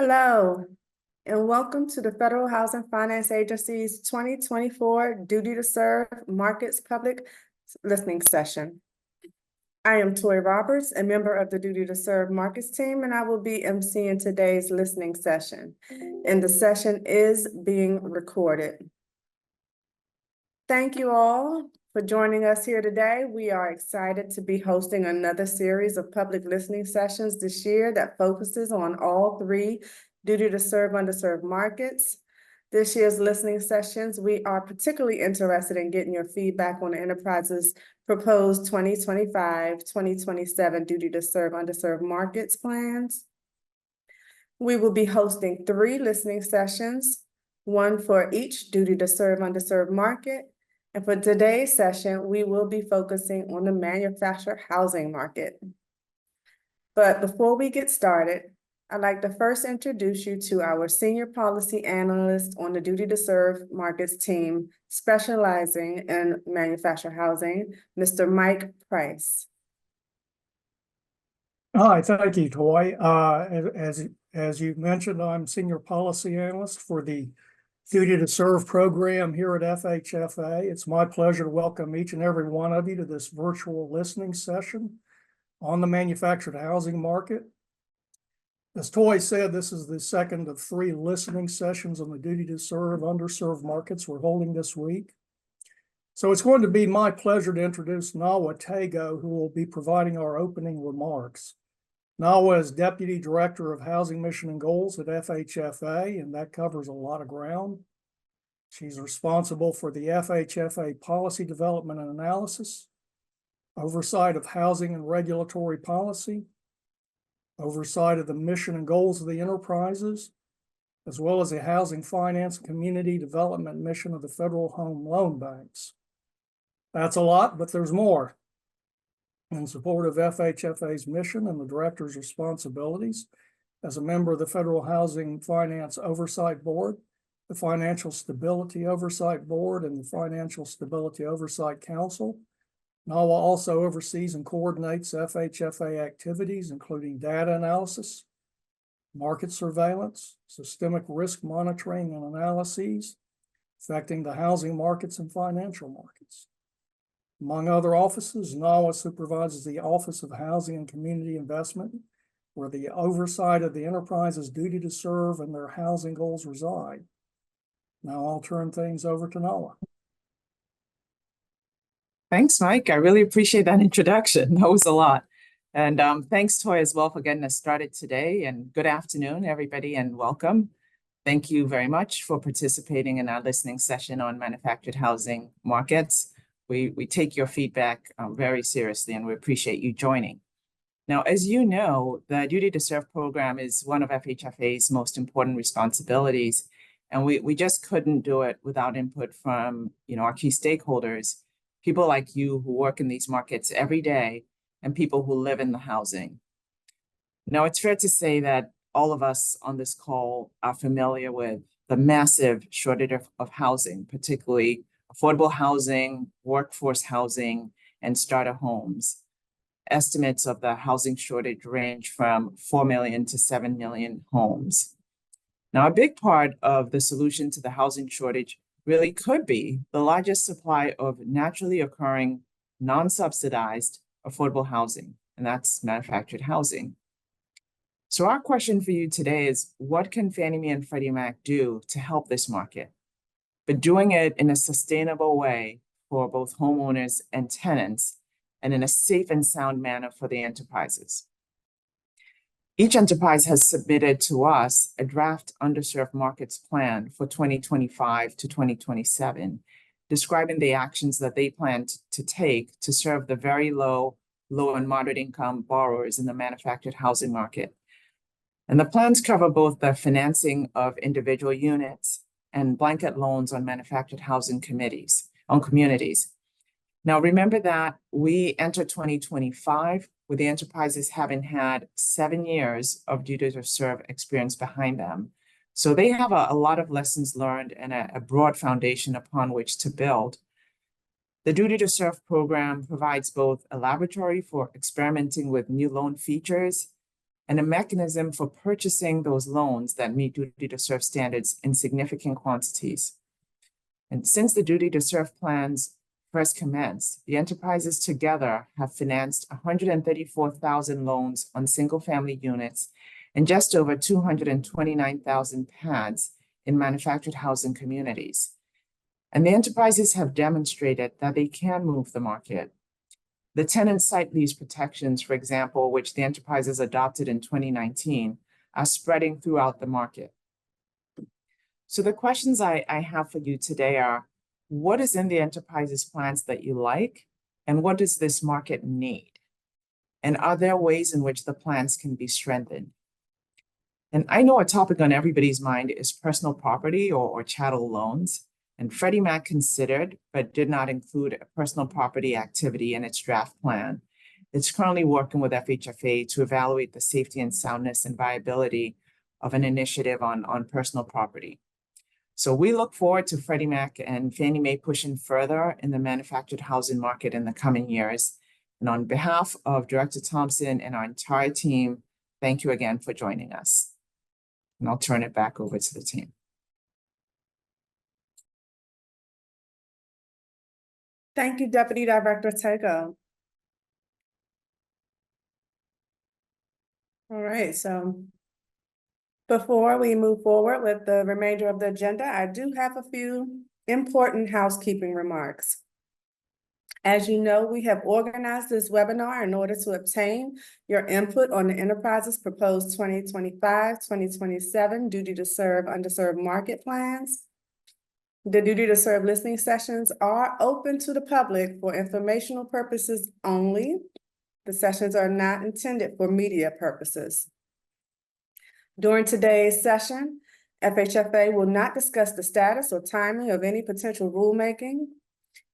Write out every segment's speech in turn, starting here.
Hello, and welcome to the Federal Housing Finance Agency's 2024 Duty to Serve Markets Public Listening Session. I am Toy Roberts, a member of the Duty to Serve Markets team, and I will be emceeing today's listening session. And the session is being recorded. Thank you all for joining us here today. We are excited to be hosting another series of public listening sessions this year that focuses on all three Duty to Serve Underserved markets. This year's listening sessions, we are particularly interested in getting your feedback on the enterprise's proposed 2025-2027 Duty to Serve Underserved Markets plans. We will be hosting 3 listening sessions, one for each Duty to Serve Underserved market. And for today's session, we will be focusing on the manufactured housing market. But before we get started, I'd like to first introduce you to our senior policy analyst on the Duty to Serve Markets team, specializing in manufactured housing, Mr. Mike Price. Hi, thank you, Toy. As you mentioned, I'm senior policy analyst for the Duty to Serve program here at FHFA. It's my pleasure to welcome each and every one of you to this virtual listening session on the manufactured housing market. As Toy said, this is the second of 3 listening sessions on the Duty to Serve Underserved markets we're holding this week. So it's going to be my pleasure to introduce Nawa Tago, who will be providing our opening remarks. Nawa is Deputy Director of Housing Mission and Goals at FHFA, and that covers a lot of ground. She's responsible for the FHFA policy development and analysis, oversight of housing and regulatory policy, oversight of the mission and goals of the enterprises, as well as the housing finance and community development mission of the Federal Home Loan Banks. That's a lot, but there's more. In support of FHFA's mission and the director's responsibilities, as a member of the Federal Housing Finance Oversight Board, the Financial Stability Oversight Board, and the Financial Stability Oversight Council, NAWA also oversees and coordinates FHFA activities, including data analysis, market surveillance, systemic risk monitoring and analyses affecting the housing markets and financial markets. Among other offices, NAWA supervises the Office of Housing and Community Investment, where the oversight of the enterprise's duty to serve and their housing goals reside. Now I'll turn things over to NAWA. Thanks, Mike. I really appreciate that introduction. That was a lot. And thanks, Toy, as well, for getting us started today. And good afternoon, everybody, and welcome. Thank you very much for participating in our listening session on manufactured housing markets. We take your feedback very seriously, and we appreciate you joining. Now, as you know, the Duty to Serve program is one of FHFA's most important responsibilities, and we just couldn't do it without input from our key stakeholders, people like you who work in these markets every day, and people who live in the housing. Now, it's fair to say that all of us on this call are familiar with the massive shortage of housing, particularly affordable housing, workforce housing, and starter homes. Estimates of the housing shortage range from 4 million to 7 million homes. Now, a big part of the solution to the housing shortage really could be the largest supply of naturally occurring, non-subsidized affordable housing, and that's manufactured housing. So our question for you today is, what can Fannie Mae and Freddie Mac do to help this market, but doing it in a sustainable way for both homeowners and tenants, and in a safe and sound manner for the enterprises? Each enterprise has submitted to us a draft underserved markets plan for 2025 to 2027, describing the actions that they plan to take to serve the very low and moderate income borrowers in the manufactured housing market. And the plans cover both the financing of individual units and blanket loans on manufactured housing communities. Now, remember that we enter 2025 with the enterprises having had 7 years of duty to serve experience behind them. So they have a lot of lessons learned and a broad foundation upon which to build. The Duty to Serve program provides both a laboratory for experimenting with new loan features and a mechanism for purchasing those loans that meet duty to serve standards in significant quantities. And since the duty to serve plans first commenced, the enterprises together have financed 134,000 loans on single-family units and just over 229,000 pads in manufactured housing communities. And the enterprises have demonstrated that they can move the market. The tenant site lease protections, for example, which the enterprises adopted in 2019, are spreading throughout the market. So the questions I have for you today are, what is in the enterprises plans that you like, and what does this market need? And are there ways in which the plans can be strengthened? And I know a topic on everybody's mind is personal property or chattel loans. And Freddie Mac considered, but did not include a personal property activity in its draft plan. It's currently working with FHFA to evaluate the safety and soundness and viability of an initiative on personal property. So we look forward to Freddie Mac and Fannie Mae pushing further in the manufactured housing market in the coming years. And on behalf of Director Thompson and our entire team, thank you again for joining us. And I'll turn it back over to the team. Thank you, Deputy Director Tego. All right, so before we move forward with the remainder of the agenda, I do have a few important housekeeping remarks. As you know, we have organized this webinar in order to obtain your input on the enterprise's proposed 2025-2027 Duty to Serve Underserved Market Plans. The Duty to Serve listening sessions are open to the public for informational purposes only. The sessions are not intended for media purposes. During today's session, FHFA will not discuss the status or timing of any potential rulemaking.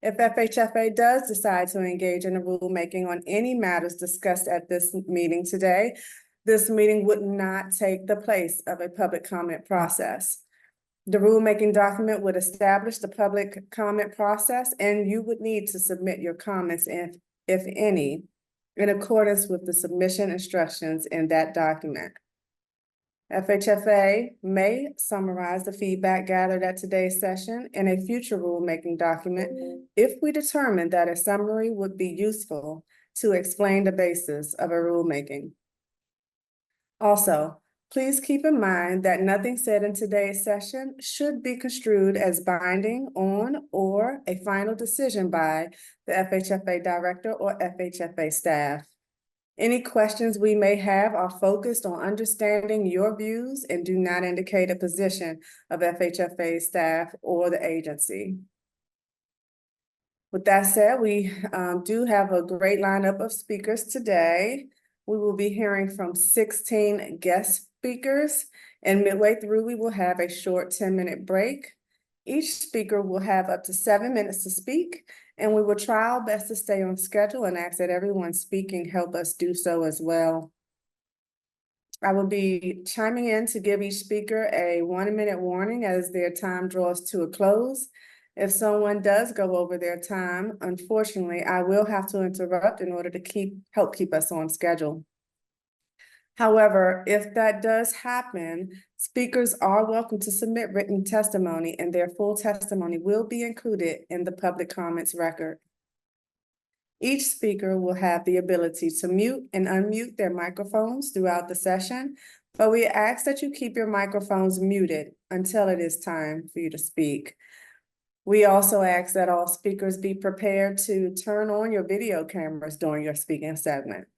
If FHFA does decide to engage in a rulemaking on any matters discussed at this meeting today, this meeting would not take the place of a public comment process. The rulemaking document would establish the public comment process, and you would need to submit your comments, if any, in accordance with the submission instructions in that document. FHFA may summarize the feedback gathered at today's session in a future rulemaking document if we determine that a summary would be useful to explain the basis of a rulemaking. Also, please keep in mind that nothing said in today's session should be construed as binding on or a final decision by the FHFA director or FHFA staff. Any questions we may have are focused on understanding your views and do not indicate a position of FHFA staff or the agency. With that said, we do have a great lineup of speakers today. We will be hearing from 16 guest speakers, and midway through, we will have a short 10-minute break. Each speaker will have up to 7 minutes to speak, and we will try our best to stay on schedule and ask that everyone speaking help us do so as well. I will be chiming in to give each speaker a 1-minute warning as their time draws to a close. If someone does go over their time, unfortunately, I will have to interrupt in order to help keep us on schedule. However, if that does happen, speakers are welcome to submit written testimony, and their full testimony will be included in the public comments record. Each speaker will have the ability to mute and unmute their microphones throughout the session, but we ask that you keep your microphones muted until it is time for you to speak. We also ask that all speakers be prepared to turn on your video cameras during your speaking segment.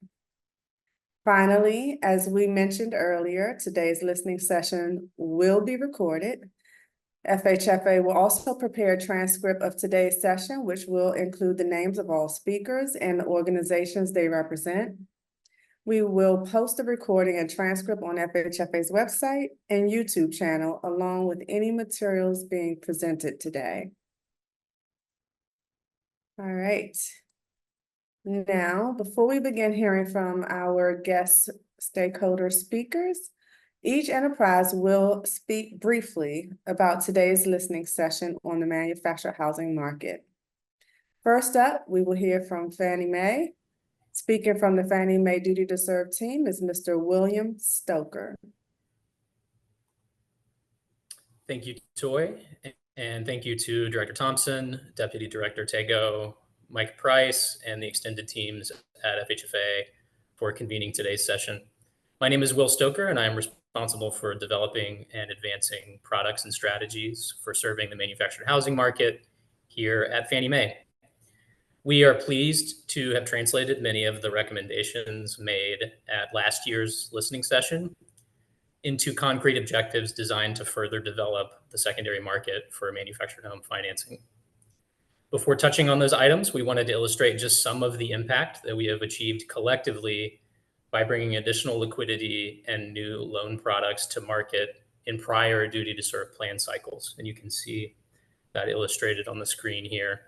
Finally, as we mentioned earlier, today's listening session will be recorded. FHFA will also prepare a transcript of today's session, which will include the names of all speakers and the organizations they represent. We will post the recording and transcript on FHFA's website and YouTube channel, along with any materials being presented today. All right. Now, before we begin hearing from our guest stakeholder speakers, each enterprise will speak briefly about today's listening session on the manufactured housing market. First up, we will hear from Fannie Mae. Speaking from the Fannie Mae Duty to Serve team is Mr. William Stoker. Thank you, Toy, and thank you to Director Thompson, Deputy Director Tego, Mike Price, and the extended teams at FHFA for convening today's session. My name is Will Stoker, and I am responsible for developing and advancing products and strategies for serving the manufactured housing market here at Fannie Mae. We are pleased to have translated many of the recommendations made at last year's listening session into concrete objectives designed to further develop the secondary market for manufactured home financing. Before touching on those items, we wanted to illustrate just some of the impact that we have achieved collectively by bringing additional liquidity and new loan products to market in prior duty to serve plan cycles. And you can see that illustrated on the screen here.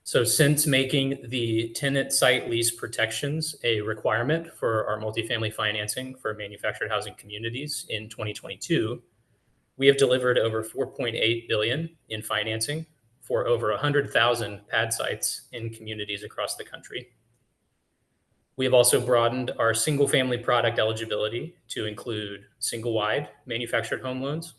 So since making the tenant site lease protections a requirement for our multifamily financing for manufactured housing communities in 2022, we have delivered over $4.8 billion in financing for over 100,000 pad sites in communities across the country. We have also broadened our single family product eligibility to include single wide manufactured home loans.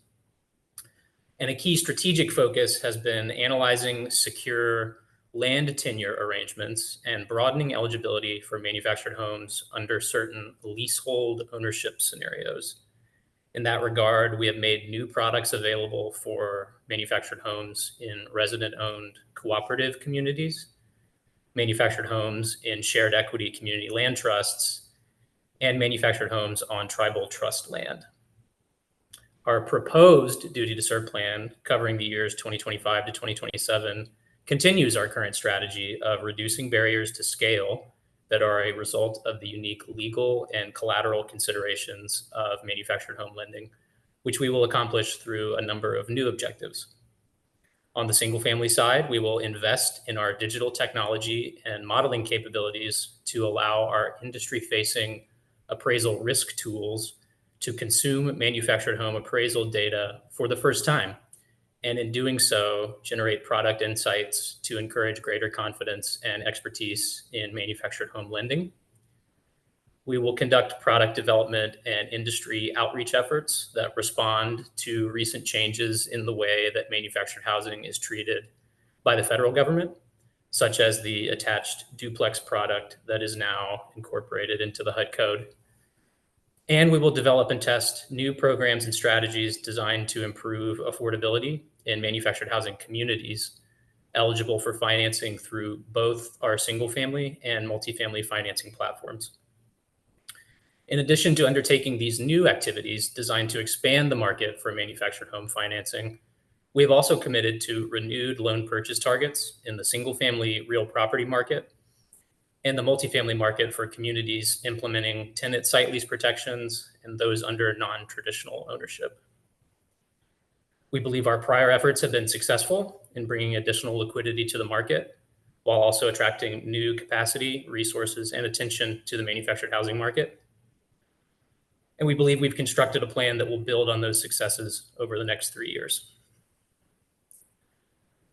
And a key strategic focus has been analyzing secure land tenure arrangements and broadening eligibility for manufactured homes under certain leasehold ownership scenarios. In that regard, we have made new products available for manufactured homes in resident-owned cooperative communities, manufactured homes in shared equity community land trusts, and manufactured homes on tribal trust land. Our proposed duty to serve plan, covering the years 2025 to 2027, continues our current strategy of reducing barriers to scale that are a result of the unique legal and collateral considerations of manufactured home lending, which we will accomplish through a number of new objectives. On the single family side, we will invest in our digital technology and modeling capabilities to allow our industry facing appraisal risk tools to consume manufactured home appraisal data for the first time, and in doing so, generate product insights to encourage greater confidence and expertise in manufactured home lending. We will conduct product development and industry outreach efforts that respond to recent changes in the way that manufactured housing is treated by the federal government, such as the attached duplex product that is now incorporated into the HUD code. And we will develop and test new programs and strategies designed to improve affordability in manufactured housing communities eligible for financing through both our single family and multifamily financing platforms. In addition to undertaking these new activities designed to expand the market for manufactured home financing, we have also committed to renewed loan purchase targets in the single family real property market and the multifamily market for communities implementing tenant site lease protections and those under non-traditional ownership. We believe our prior efforts have been successful in bringing additional liquidity to the market while also attracting new capacity, resources, and attention to the manufactured housing market. And we believe we've constructed a plan that will build on those successes over the next 3 years.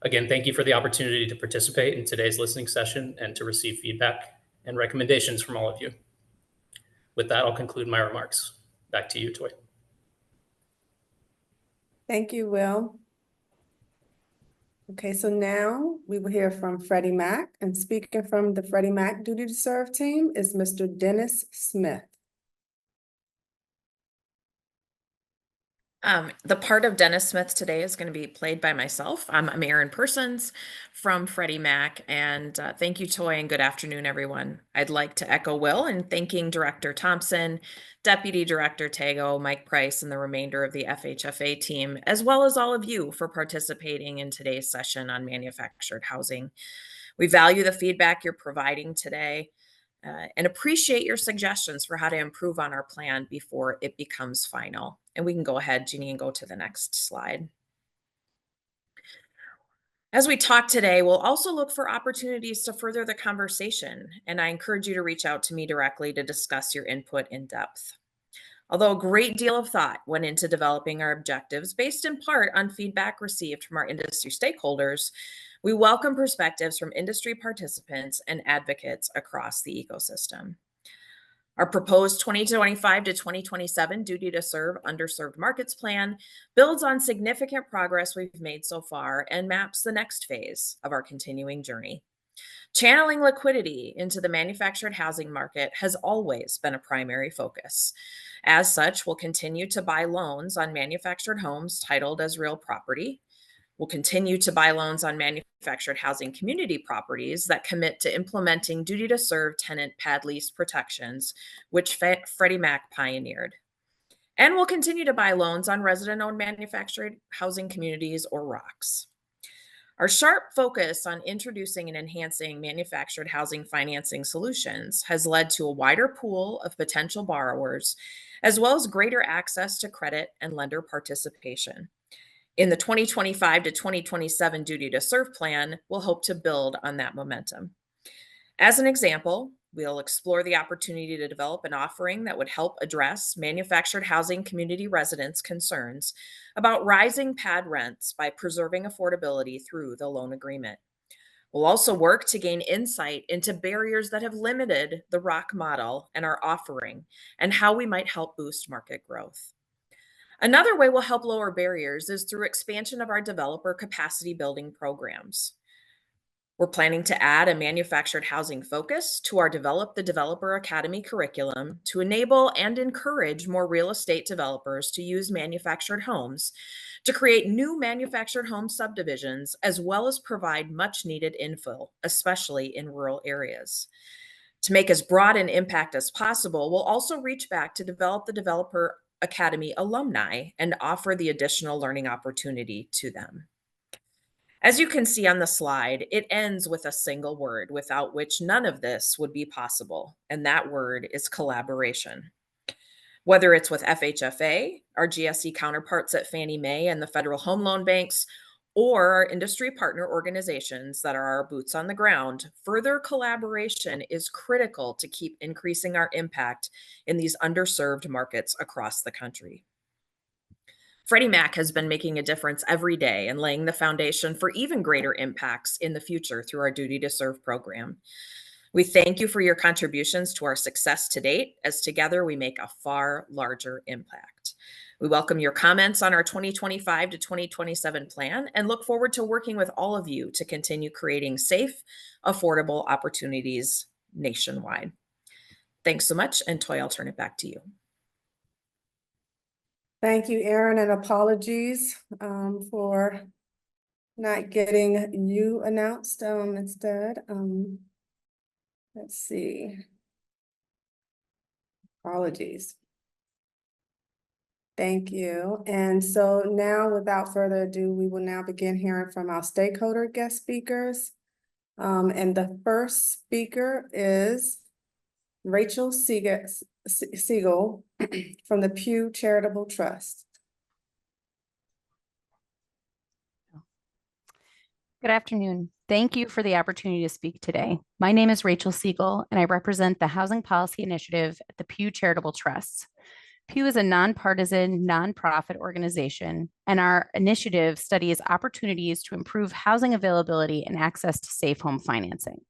Again, thank you for the opportunity to participate in today's listening session and to receive feedback and recommendations from all of you. With that, I'll conclude my remarks. Back to you, Toy. Thank you, Will. Okay, so now we will hear from Freddie Mac, and speaking from the Freddie Mac Duty to Serve team is Mr. Dennis Smith. The part of Dennis Smith today is going to be played by myself. I'm Erin Persons from Freddie Mac, and thank you, Toy, and good afternoon, everyone. I'd like to echo Will in thanking Director Thompson, Deputy Director Tego, Mike Price, and the remainder of the FHFA team, as well as all of you for participating in today's session on manufactured housing. We value the feedback you're providing today and appreciate your suggestions for how to improve on our plan before it becomes final. And we can go ahead, Jeannie, and go to the next slide. As we talk today, we'll also look for opportunities to further the conversation, and I encourage you to reach out to me directly to discuss your input in depth. Although a great deal of thought went into developing our objectives based in part on feedback received from our industry stakeholders, We welcome perspectives from industry participants and advocates across the ecosystem. Our proposed 2025 to 2027 Duty to Serve Underserved Markets Plan builds on significant progress we've made so far and maps the next phase of our continuing journey. Channeling liquidity into the manufactured housing market has always been a primary focus. As such, we'll continue to buy loans on manufactured homes titled as real property. We'll continue to buy loans on manufactured housing community properties that commit to implementing duty to serve tenant pad lease protections, which Freddie Mac pioneered. And we'll continue to buy loans on resident-owned manufactured housing communities, or ROCs. Our sharp focus on introducing and enhancing manufactured housing financing solutions has led to a wider pool of potential borrowers, as well as greater access to credit and lender participation. In the 2025 to 2027 Duty to Serve plan, we'll hope to build on that momentum. As an example, we'll explore the opportunity to develop an offering that would help address manufactured housing community residents' concerns about rising pad rents by preserving affordability through the loan agreement. We'll also work to gain insight into barriers that have limited the ROC model and our offering, and how we might help boost market growth. Another way we'll help lower barriers is through expansion of our developer capacity building programs. We're planning to add a manufactured housing focus to our Develop the Developer Academy curriculum to enable and encourage more real estate developers to use manufactured homes to create new manufactured home subdivisions, as well as provide much needed infill, especially in rural areas. To make as broad an impact as possible, we'll also reach back to Develop the Developer Academy alumni and offer the additional learning opportunity to them. As you can see on the slide, it ends with a single word without which none of this would be possible, and that word is collaboration. Whether it's with FHFA, our GSE counterparts at Fannie Mae and the Federal Home Loan Banks, or our industry partner organizations that are our boots on the ground, further collaboration is critical to keep increasing our impact in these underserved markets across the country. Freddie Mac has been making a difference every day and laying the foundation for even greater impacts in the future through our Duty to Serve program. We thank you for your contributions to our success to date, as together we make a far larger impact. We welcome your comments on our 2025 to 2027 plan and look forward to working with all of you to continue creating safe, affordable opportunities nationwide. Thanks so much, and Toy, I'll turn it back to you. Thank you, Erin, and apologies for not getting you announced instead. Let's see. Apologies. Thank you. And so now, without further ado, we will now begin hearing from our stakeholder guest speakers. And the first speaker is Rachel Siegel from the Pew Charitable Trust. Good afternoon. Thank you for the opportunity to speak today. My name is Rachel Siegel, and I represent the Housing Policy Initiative at the Pew Charitable Trust. Pew is a nonpartisan, nonprofit organization, and our initiative studies opportunities to improve housing availability and access to safe home financing.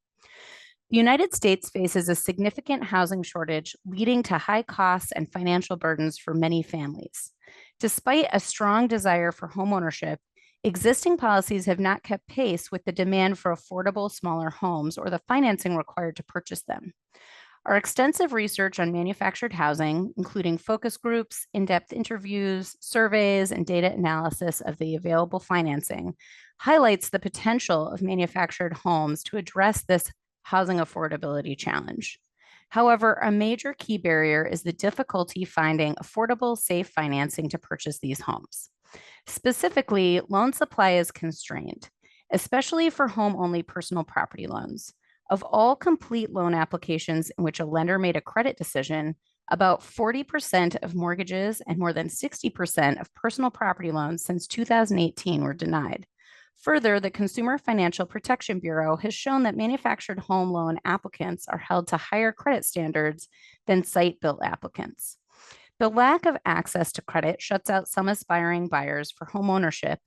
The United States faces a significant housing shortage, leading to high costs and financial burdens for many families. Despite a strong desire for homeownership, existing policies have not kept pace with the demand for affordable, smaller homes or the financing required to purchase them. Our extensive research on manufactured housing, including focus groups, in-depth interviews, surveys, and data analysis of the available financing, highlights the potential of manufactured homes to address this housing affordability challenge. However, a major key barrier is the difficulty finding affordable, safe financing to purchase these homes. Specifically, loan supply is constrained, especially for home-only personal property loans. Of all complete loan applications in which a lender made a credit decision, about 40% of mortgages and more than 60% of personal property loans since 2018 were denied. Further, the Consumer Financial Protection Bureau has shown that manufactured home loan applicants are held to higher credit standards than site-built applicants. The lack of access to credit shuts out some aspiring buyers for home ownership,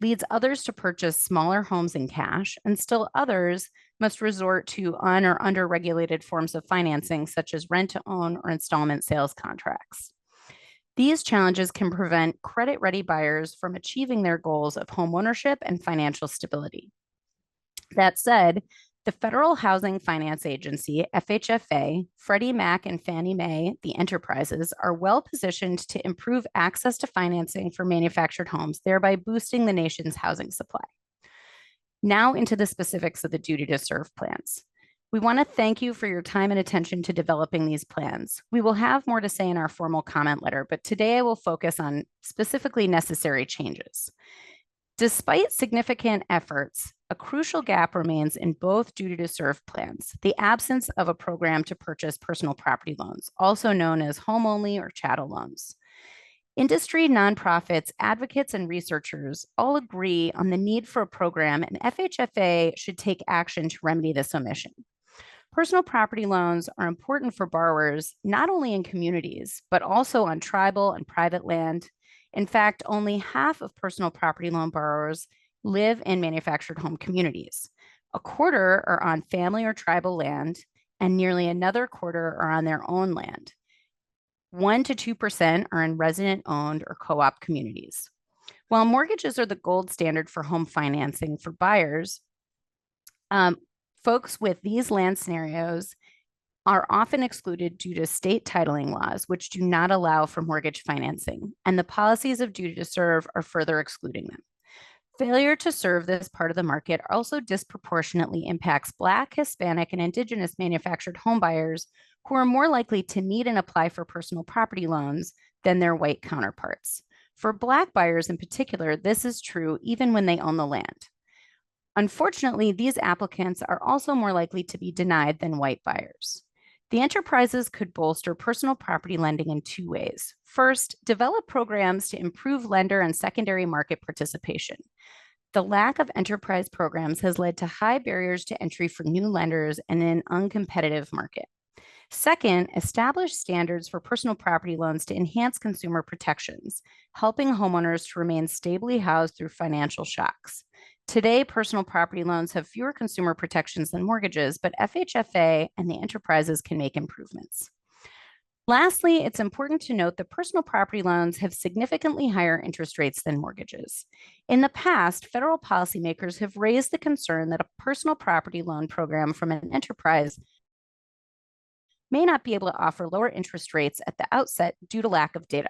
leads others to purchase smaller homes in cash, and still others must resort to un or under-regulated forms of financing, such as rent-to-own or installment sales contracts. These challenges can prevent credit-ready buyers from achieving their goals of homeownership and financial stability. That said, the Federal Housing Finance Agency, FHFA, Freddie Mac, and Fannie Mae, the enterprises, are well positioned to improve access to financing for manufactured homes, thereby boosting the nation's housing supply. Now into the specifics of the Duty to Serve plans. We want to thank you for your time and attention to developing these plans. We will have more to say in our formal comment letter, but today I will focus on specifically necessary changes. Despite significant efforts, a crucial gap remains in both Duty to Serve plans: the absence of a program to purchase personal property loans, also known as home-only or chattel loans. Industry, nonprofits, advocates, and researchers all agree on the need for a program, and FHFA should take action to remedy this omission. Personal property loans are important for borrowers not only in communities, but also on tribal and private land. In fact, only half of personal property loan borrowers live in manufactured home communities. A quarter are on family or tribal land, and nearly another quarter are on their own land. 1 to 2% are in resident-owned or co-op communities. While mortgages are the gold standard for home financing for buyers, folks with these land scenarios are often excluded due to state titling laws, which do not allow for mortgage financing, and the policies of Duty to Serve are further excluding them. Failure to serve this part of the market also disproportionately impacts Black, Hispanic, and Indigenous manufactured home buyers, who are more likely to need and apply for personal property loans than their white counterparts. For Black buyers in particular, this is true even when they own the land. Unfortunately, these applicants are also more likely to be denied than white buyers. The enterprises could bolster personal property lending in two ways. First, develop programs to improve lender and secondary market participation. The lack of enterprise programs has led to high barriers to entry for new lenders in an uncompetitive market. Second, establish standards for personal property loans to enhance consumer protections, helping homeowners to remain stably housed through financial shocks. Today, personal property loans have fewer consumer protections than mortgages, but FHFA and the enterprises can make improvements. Lastly, it's important to note that personal property loans have significantly higher interest rates than mortgages. In the past, federal policymakers have raised the concern that a personal property loan program from an enterprise may not be able to offer lower interest rates at the outset due to lack of data.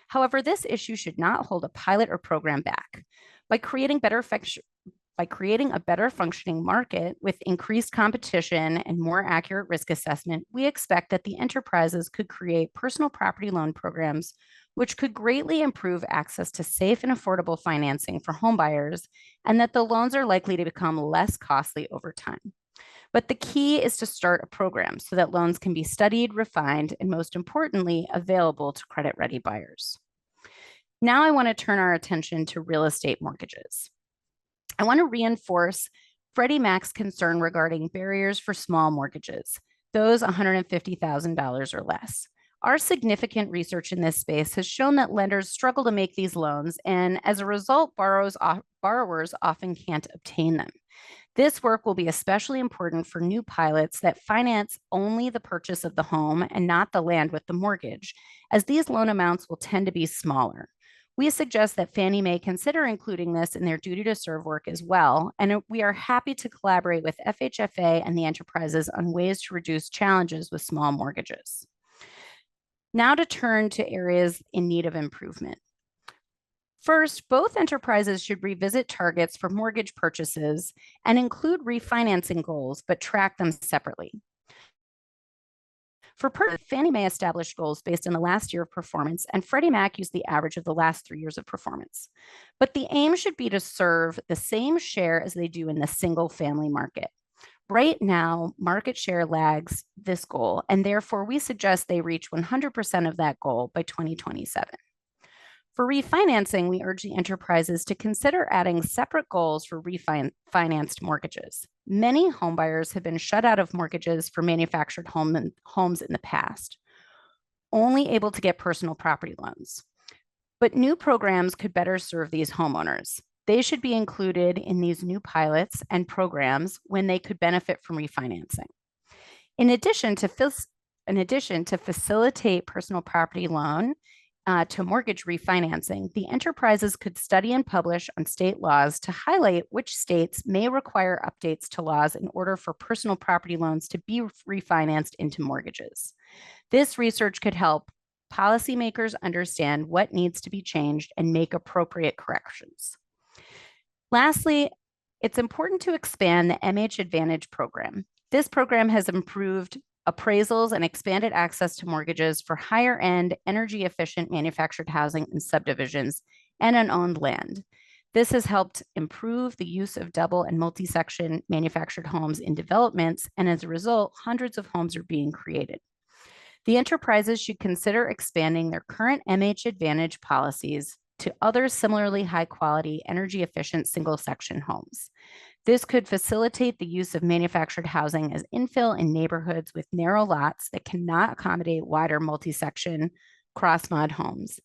However, this issue should not hold a pilot or program back. By creating a better functioning market with increased competition and more accurate risk assessment, we expect that the enterprises could create personal property loan programs which could greatly improve access to safe and affordable financing for homebuyers, and that the loans are likely to become less costly over time. But the key is to start a program so that loans can be studied, refined, and most importantly, available to credit-ready buyers. Now I want to turn our attention to real estate mortgages. I want to reinforce Freddie Mac's concern regarding barriers for small mortgages, those $150,000 or less. Our significant research in this space has shown that lenders struggle to make these loans, and as a result, borrowers often can't obtain them. This work will be especially important for new pilots that finance only the purchase of the home and not the land with the mortgage, as these loan amounts will tend to be smaller. We suggest that Fannie Mae consider including this in their Duty to Serve work as well, and we are happy to collaborate with FHFA and the enterprises on ways to reduce challenges with small mortgages. Now to turn to areas in need of improvement. First, both enterprises should revisit targets for mortgage purchases and include refinancing goals, but track them separately. For Fannie Mae established goals based on the last year of performance, and Freddie Mac used the average of the last 3 years of performance. But the aim should be to serve the same share as they do in the single family market. Right now, market share lags this goal, and therefore we suggest they reach 100% of that goal by 2027. For refinancing, we urge the enterprises to consider adding separate goals for refinanced mortgages. Many homebuyers have been shut out of mortgages for manufactured homes in the past, only able to get personal property loans. But new programs could better serve these homeowners. They should be included in these new pilots and programs when they could benefit from refinancing. In addition to facilitate personal property loan to mortgage refinancing, the enterprises could study and publish on state laws to highlight which states may require updates to laws in order for personal property loans to be refinanced into mortgages. This research could help policymakers understand what needs to be changed and make appropriate corrections. Lastly, it's important to expand the MH Advantage program. This program has improved appraisals and expanded access to mortgages for higher end, energy efficient manufactured housing in subdivisions and unowned land. This has helped improve the use of double and multi-section manufactured homes in developments, and as a result, hundreds of homes are being created. The enterprises should consider expanding their current MH Advantage policies to other similarly high quality, energy efficient single section homes. This could facilitate the use of manufactured housing as infill in neighborhoods with narrow lots that cannot accommodate wider multi-section cross-mod homes.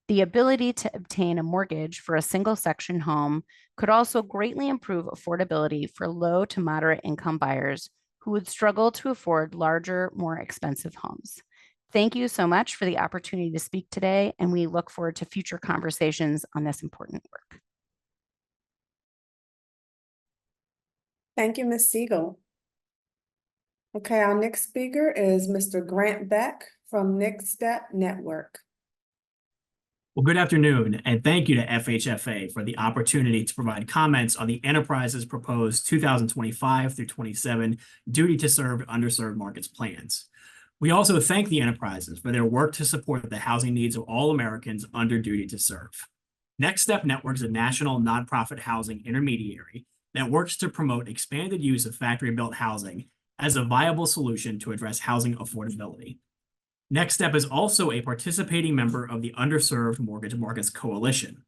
The ability to obtain a mortgage for a single section home could also greatly improve affordability for low to moderate income buyers who would struggle to afford larger, more expensive homes. Thank you so much for the opportunity to speak today, and we look forward to future conversations on this important work. Thank you, Ms. Siegel. Okay, our next speaker is Mr. Grant Beck from Next Step Network. Well, good afternoon, and thank you to FHFA for the opportunity to provide comments on the enterprise's proposed 2025 through 27 Duty to Serve Underserved Markets Plans. We also thank the enterprises for their work to support the housing needs of all Americans under duty to serve. Next Step Network is a national nonprofit housing intermediary that works to promote expanded use of factory-built housing as a viable solution to address housing affordability. Next Step is also a participating member of the Underserved Mortgage Markets Coalition.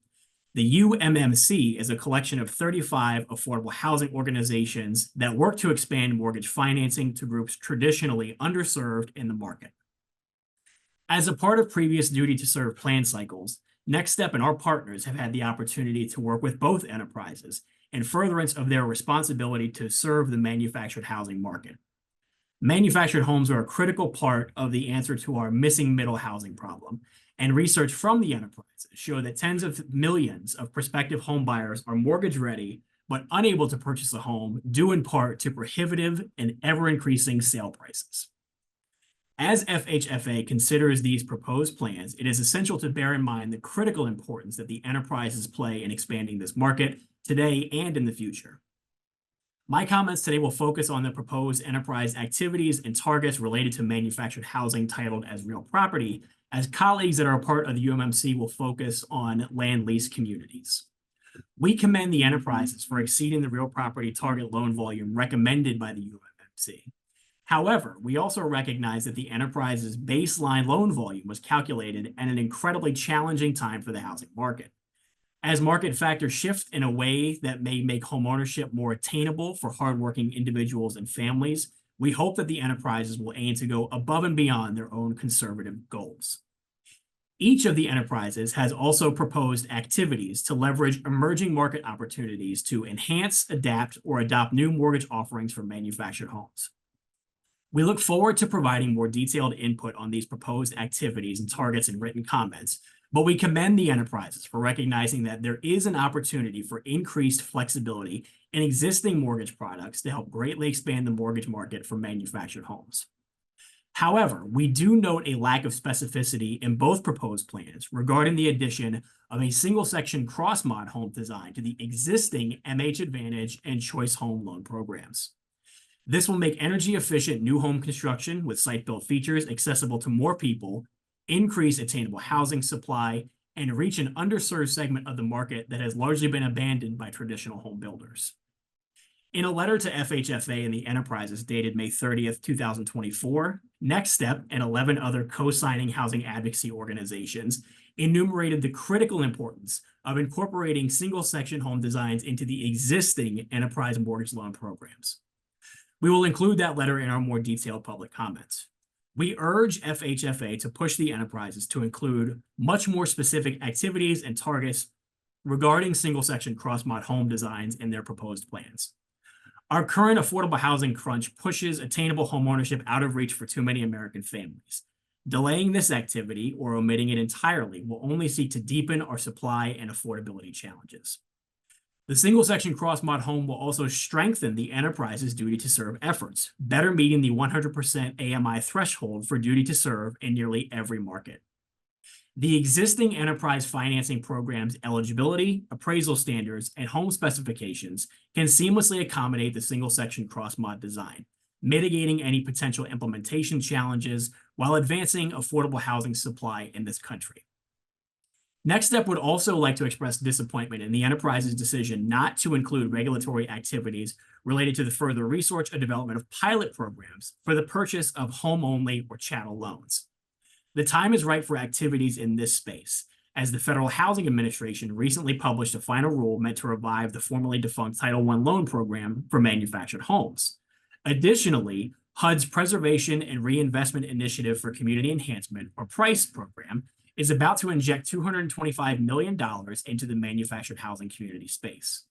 The UMMC is a collection of 35 affordable housing organizations that work to expand mortgage financing to groups traditionally underserved in the market. As a part of previous duty to serve plan cycles, Next Step and our partners have had the opportunity to work with both enterprises in furtherance of their responsibility to serve the manufactured housing market. Manufactured homes are a critical part of the answer to our missing middle housing problem, and research from the enterprises show that tens of millions of prospective home buyers are mortgage ready but unable to purchase a home due in part to prohibitive and ever-increasing sale prices. As FHFA considers these proposed plans, it is essential to bear in mind the critical importance that the enterprises play in expanding this market today and in the future. My comments today will focus on the proposed enterprise activities and targets related to manufactured housing titled as real property, as colleagues that are a part of the UMMC will focus on land lease communities. We commend the enterprises for exceeding the real property target loan volume recommended by the UMMC. However, we also recognize that the enterprise's baseline loan volume was calculated at an incredibly challenging time for the housing market. As market factors shift in a way that may make homeownership more attainable for hardworking individuals and families, we hope that the enterprises will aim to go above and beyond their own conservative goals. Each of the enterprises has also proposed activities to leverage emerging market opportunities to enhance, adapt, or adopt new mortgage offerings for manufactured homes. We look forward to providing more detailed input on these proposed activities and targets in written comments, but we commend the enterprises for recognizing that there is an opportunity for increased flexibility in existing mortgage products to help greatly expand the mortgage market for manufactured homes. However, we do note a lack of specificity in both proposed plans regarding the addition of a single-section cross-mod home design to the existing MH Advantage and Choice Home Loan programs. This will make energy-efficient new home construction with site-built features accessible to more people, increase attainable housing supply, and reach an underserved segment of the market that has largely been abandoned by traditional home builders. In a letter to FHFA and the enterprises dated May 30th, 2024, Next Step and 11 other co-signing housing advocacy organizations enumerated the critical importance of incorporating single-section home designs into the existing enterprise mortgage loan programs. We will include that letter in our more detailed public comments. We urge FHFA to push the enterprises to include much more specific activities and targets regarding single-section cross-mod home designs in their proposed plans. Our current affordable housing crunch pushes attainable homeownership out of reach for too many American families. Delaying this activity or omitting it entirely will only seek to deepen our supply and affordability challenges. The single-section cross-mod home will also strengthen the enterprise's duty to serve efforts, better meeting the 100% AMI threshold for duty to serve in nearly every market. The existing enterprise financing program's eligibility, appraisal standards, and home specifications can seamlessly accommodate the single-section cross-mod design, mitigating any potential implementation challenges while advancing affordable housing supply in this country. Next Step would also like to express disappointment in the enterprise's decision not to include regulatory activities related to the further research and development of pilot programs for the purchase of home-only or chattel loans. The time is right for activities in this space, as the Federal Housing Administration recently published a final rule meant to revive the formerly defunct Title I loan program for manufactured homes. Additionally, HUD's Preservation and Reinvestment Initiative for Community Enhancement, or PRICE program, is about to inject $225 million into the manufactured housing community space.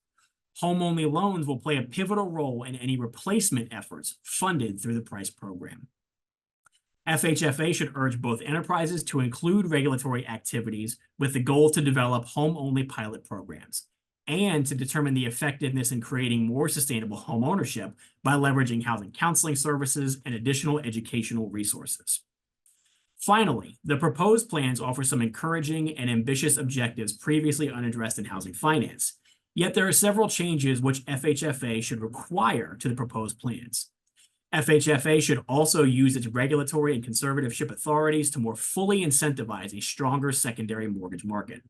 Home-only loans will play a pivotal role in any replacement efforts funded through the PRICE program. FHFA should urge both enterprises to include regulatory activities with the goal to develop home-only pilot programs and to determine the effectiveness in creating more sustainable home ownership by leveraging housing counseling services and additional educational resources. Finally, the proposed plans offer some encouraging and ambitious objectives previously unaddressed in housing finance, yet there are several changes which FHFA should require to the proposed plans. FHFA should also use its regulatory and conservatorship authorities to more fully incentivize a stronger secondary mortgage market.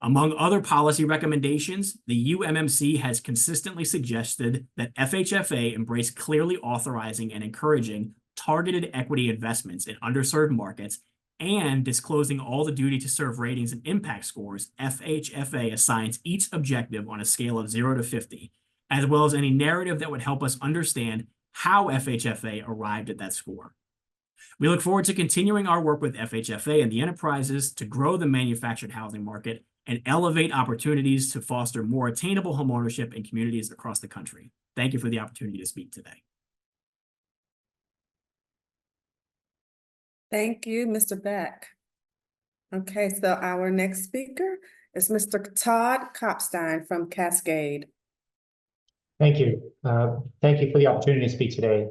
Among other policy recommendations, the UMMC has consistently suggested that FHFA embrace clearly authorizing and encouraging targeted equity investments in underserved markets and disclosing all the duty to serve ratings and impact scores FHFA assigns each objective on a scale of 0 to 50, as well as any narrative that would help us understand how FHFA arrived at that score. We look forward to continuing our work with FHFA and the enterprises to grow the manufactured housing market and elevate opportunities to foster more attainable homeownership in communities across the country. Thank you for the opportunity to speak today. Thank you, Mr. Beck. Okay, so our next speaker is Mr. Todd Kopstein from Cascade. Thank you. Thank you for the opportunity to speak today.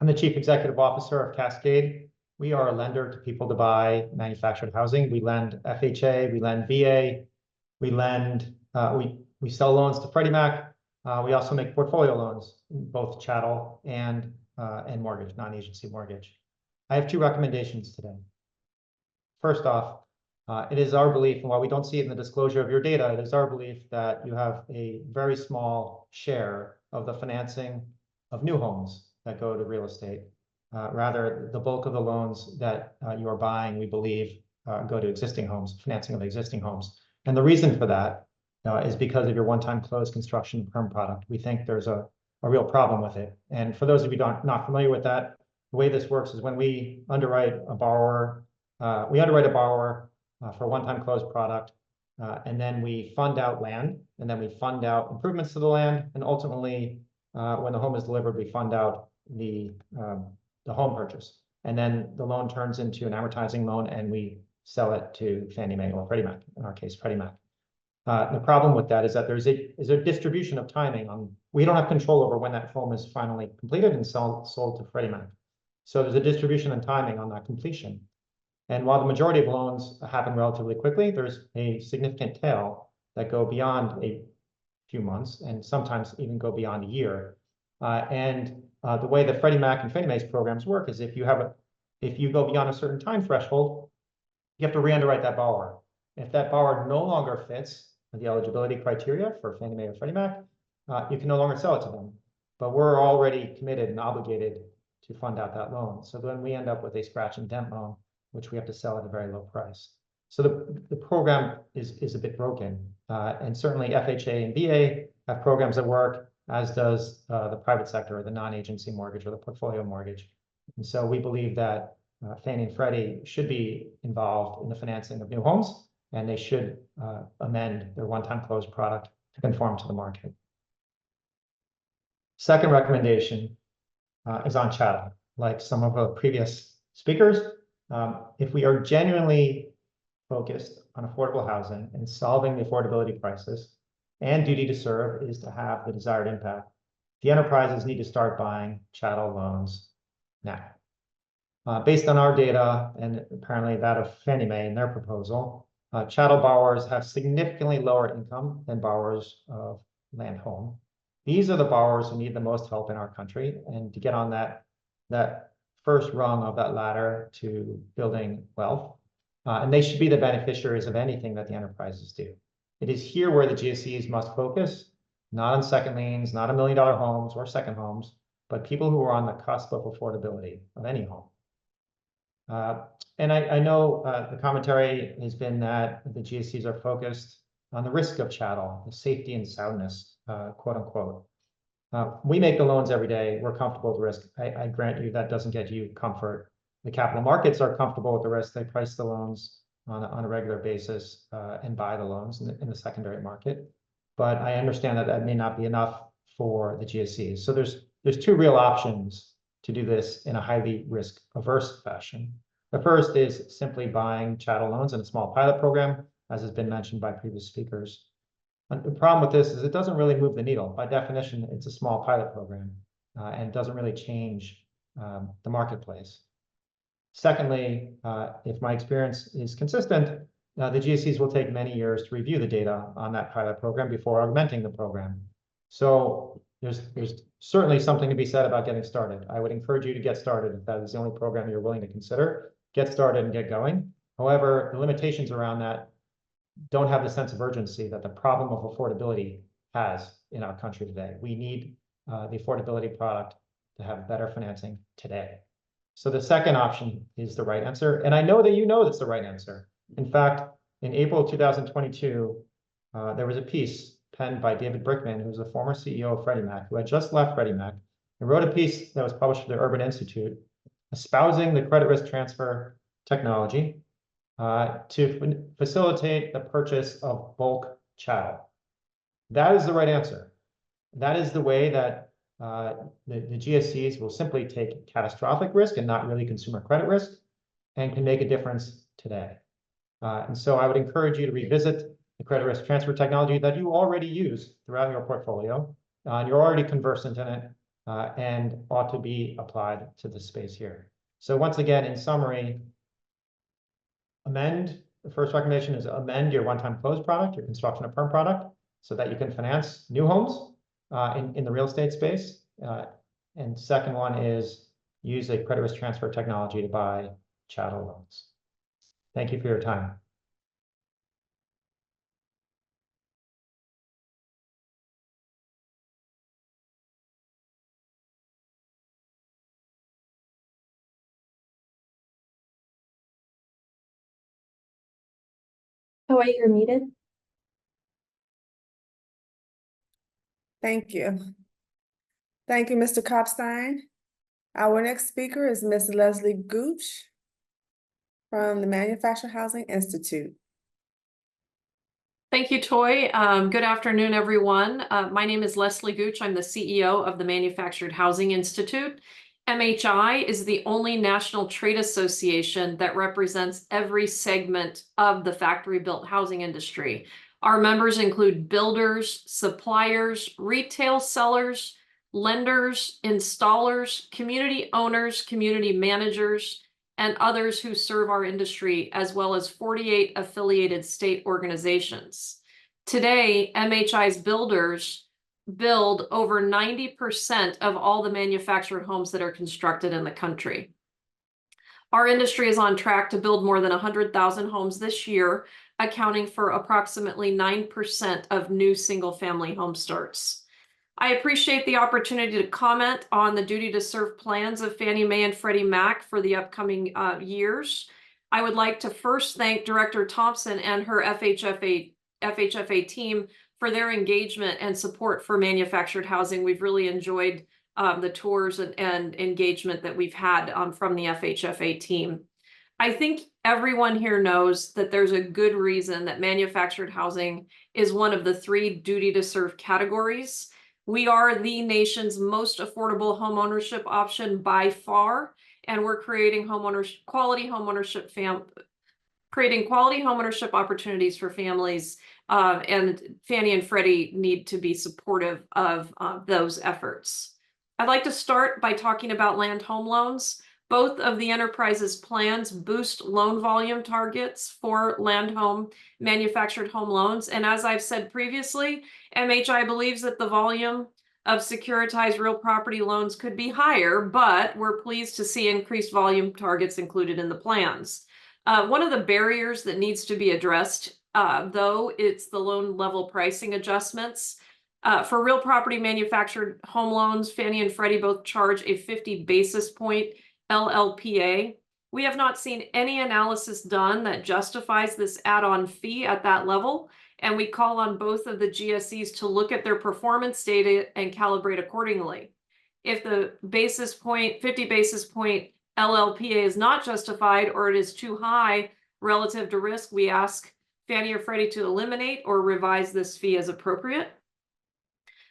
I'm the Chief Executive Officer of Cascade. We are a lender to people to buy manufactured housing. We lend FHA, we lend VA, we lend, we sell loans to Freddie Mac. We also make portfolio loans, both chattel and mortgage, non-agency mortgage. I have two recommendations today. First off, it is our belief, and while we don't see it in the disclosure of your data, it is our belief that you have a very small share of the financing of new homes that go to real estate. Rather, the bulk of the loans that you are buying, we believe, go to existing homes, financing of existing homes. And the reason for that is because of your one-time close construction perm product. We think there's a real problem with it. And for those of you not familiar with that, the way this works is when we underwrite a borrower, for a one-time close product, and then we fund out land, and then we fund out improvements to the land, and ultimately, when the home is delivered, we fund out the home purchase. And then the loan turns into an amortizing loan, and we sell it to Fannie Mae or Freddie Mac, in our case, Freddie Mac. The problem with that is that there's a distribution of timing on, we don't have control over when that home is finally completed and sold to Freddie Mac. So there's a distribution and timing on that completion. And while the majority of loans happen relatively quickly, there's a significant tail that go beyond a few months and sometimes even go beyond a year. The way that Freddie Mac and Fannie Mae's programs work is if you go beyond a certain time threshold, you have to re-underwrite that borrower. If that borrower no longer fits the eligibility criteria for Fannie Mae or Freddie Mac, you can no longer sell it to them. But we're already committed and obligated to fund out that loan. So then we end up with a scratch and dent loan, which we have to sell at a very low price. So the program is a bit broken. And certainly FHA and VA have programs that work, as does the private sector, or the non-agency mortgage or the portfolio mortgage. And so we believe that Fannie and Freddie should be involved in the financing of new homes, and they should amend their one-time close product to conform to the market. Second recommendation is on chattel. Like some of the previous speakers, if we are genuinely focused on affordable housing and solving the affordability crisis, and duty to serve is to have the desired impact, the enterprises need to start buying chattel loans now. Based on our data, and apparently that of Fannie Mae in their proposal, chattel borrowers have significantly lower income than borrowers of land home. These are the borrowers who need the most help in our country, and to get on that first rung of that ladder to building wealth, and they should be the beneficiaries of anything that the enterprises do. It is here where the GSEs must focus, not on second liens, not $1 million homes or second homes, but people who are on the cusp of affordability of any home. And I know the commentary has been that the GSEs are focused on the risk of chattel, the safety and soundness, quote unquote. We make the loans every day. We're comfortable with the risk. I grant you that doesn't get you comfort. The capital markets are comfortable with the risk. They price the loans on a regular basis and buy the loans in the secondary market. But I understand that that may not be enough for the GSEs. So there's two real options to do this in a highly risk-averse fashion. The first is simply buying chattel loans in a small pilot program, as has been mentioned by previous speakers. And the problem with this is it doesn't really move the needle. By definition, it's a small pilot program and doesn't really change the marketplace. Secondly, if my experience is consistent, the GSEs will take many years to review the data on that pilot program before augmenting the program. So there's certainly something to be said about getting started. I would encourage you to get started if that is the only program you're willing to consider. Get started and get going. However, the limitations around that don't have the sense of urgency that the problem of affordability has in our country today. We need the affordability product to have better financing today. So the second option is the right answer. And I know that you know that's the right answer. In fact, in April 2022, there was a piece penned by David Brickman, who's the former CEO of Freddie Mac, who had just left Freddie Mac, and wrote a piece that was published for the Urban Institute, espousing the credit risk transfer technology to facilitate the purchase of bulk chattel. That is the right answer. That is the way that the GSEs will simply take catastrophic risk and not really consumer credit risk and can make a difference today. And so I would encourage you to revisit the credit risk transfer technology that you already use throughout your portfolio. And you're already conversant in it and ought to be applied to the space here. So once again, in summary, the first recommendation is amend your one-time close product, your construction of perm product, so that you can finance new homes in the real estate space. And second one is use a credit risk transfer technology to buy chattel loans. Thank you for your time. Oh, wait, you're muted. Thank you. Thank you, Mr. Kopstein. Our next speaker is Ms. Leslie Gooch from the Manufactured Housing Institute. Thank you, Toy. Good afternoon, everyone. My name is Leslie Gooch. I'm the CEO of the Manufactured Housing Institute. MHI is the only national trade association that represents every segment of the factory-built housing industry. Our members include builders, suppliers, retail sellers, lenders, installers, community owners, community managers, and others who serve our industry, as well as 48 affiliated state organizations. Today, MHI's builders build over 90% of all the manufactured homes that are constructed in the country. Our industry is on track to build more than 100,000 homes this year, accounting for approximately 9% of new single-family home starts. I appreciate the opportunity to comment on the duty to serve plans of Fannie Mae and Freddie Mac for the upcoming years. I would like to first thank Director Thompson and her FHFA team for their engagement and support for manufactured housing. We've really enjoyed the tours and engagement that we've had from the FHFA team. I think everyone here knows that there's a good reason that manufactured housing is one of the 3 duty to serve categories. We are the nation's most affordable homeownership option by far, and we're creating quality homeownership opportunities for families, and Fannie and Freddie need to be supportive of those efforts. I'd like to start by talking about land home loans. Both of the enterprise's plans boost loan volume targets for land home manufactured home loans. And as I've said previously, MHI believes that the volume of securitized real property loans could be higher, but we're pleased to see increased volume targets included in the plans. One of the barriers that needs to be addressed, though, it's the loan level pricing adjustments. For real property manufactured home loans, Fannie and Freddie both charge a 50 basis point LLPA. We have not seen any analysis done that justifies this add-on fee at that level, and we call on both of the GSEs to look at their performance data and calibrate accordingly. If the 50 basis point LLPA is not justified or it is too high relative to risk, we ask Fannie or Freddie to eliminate or revise this fee as appropriate.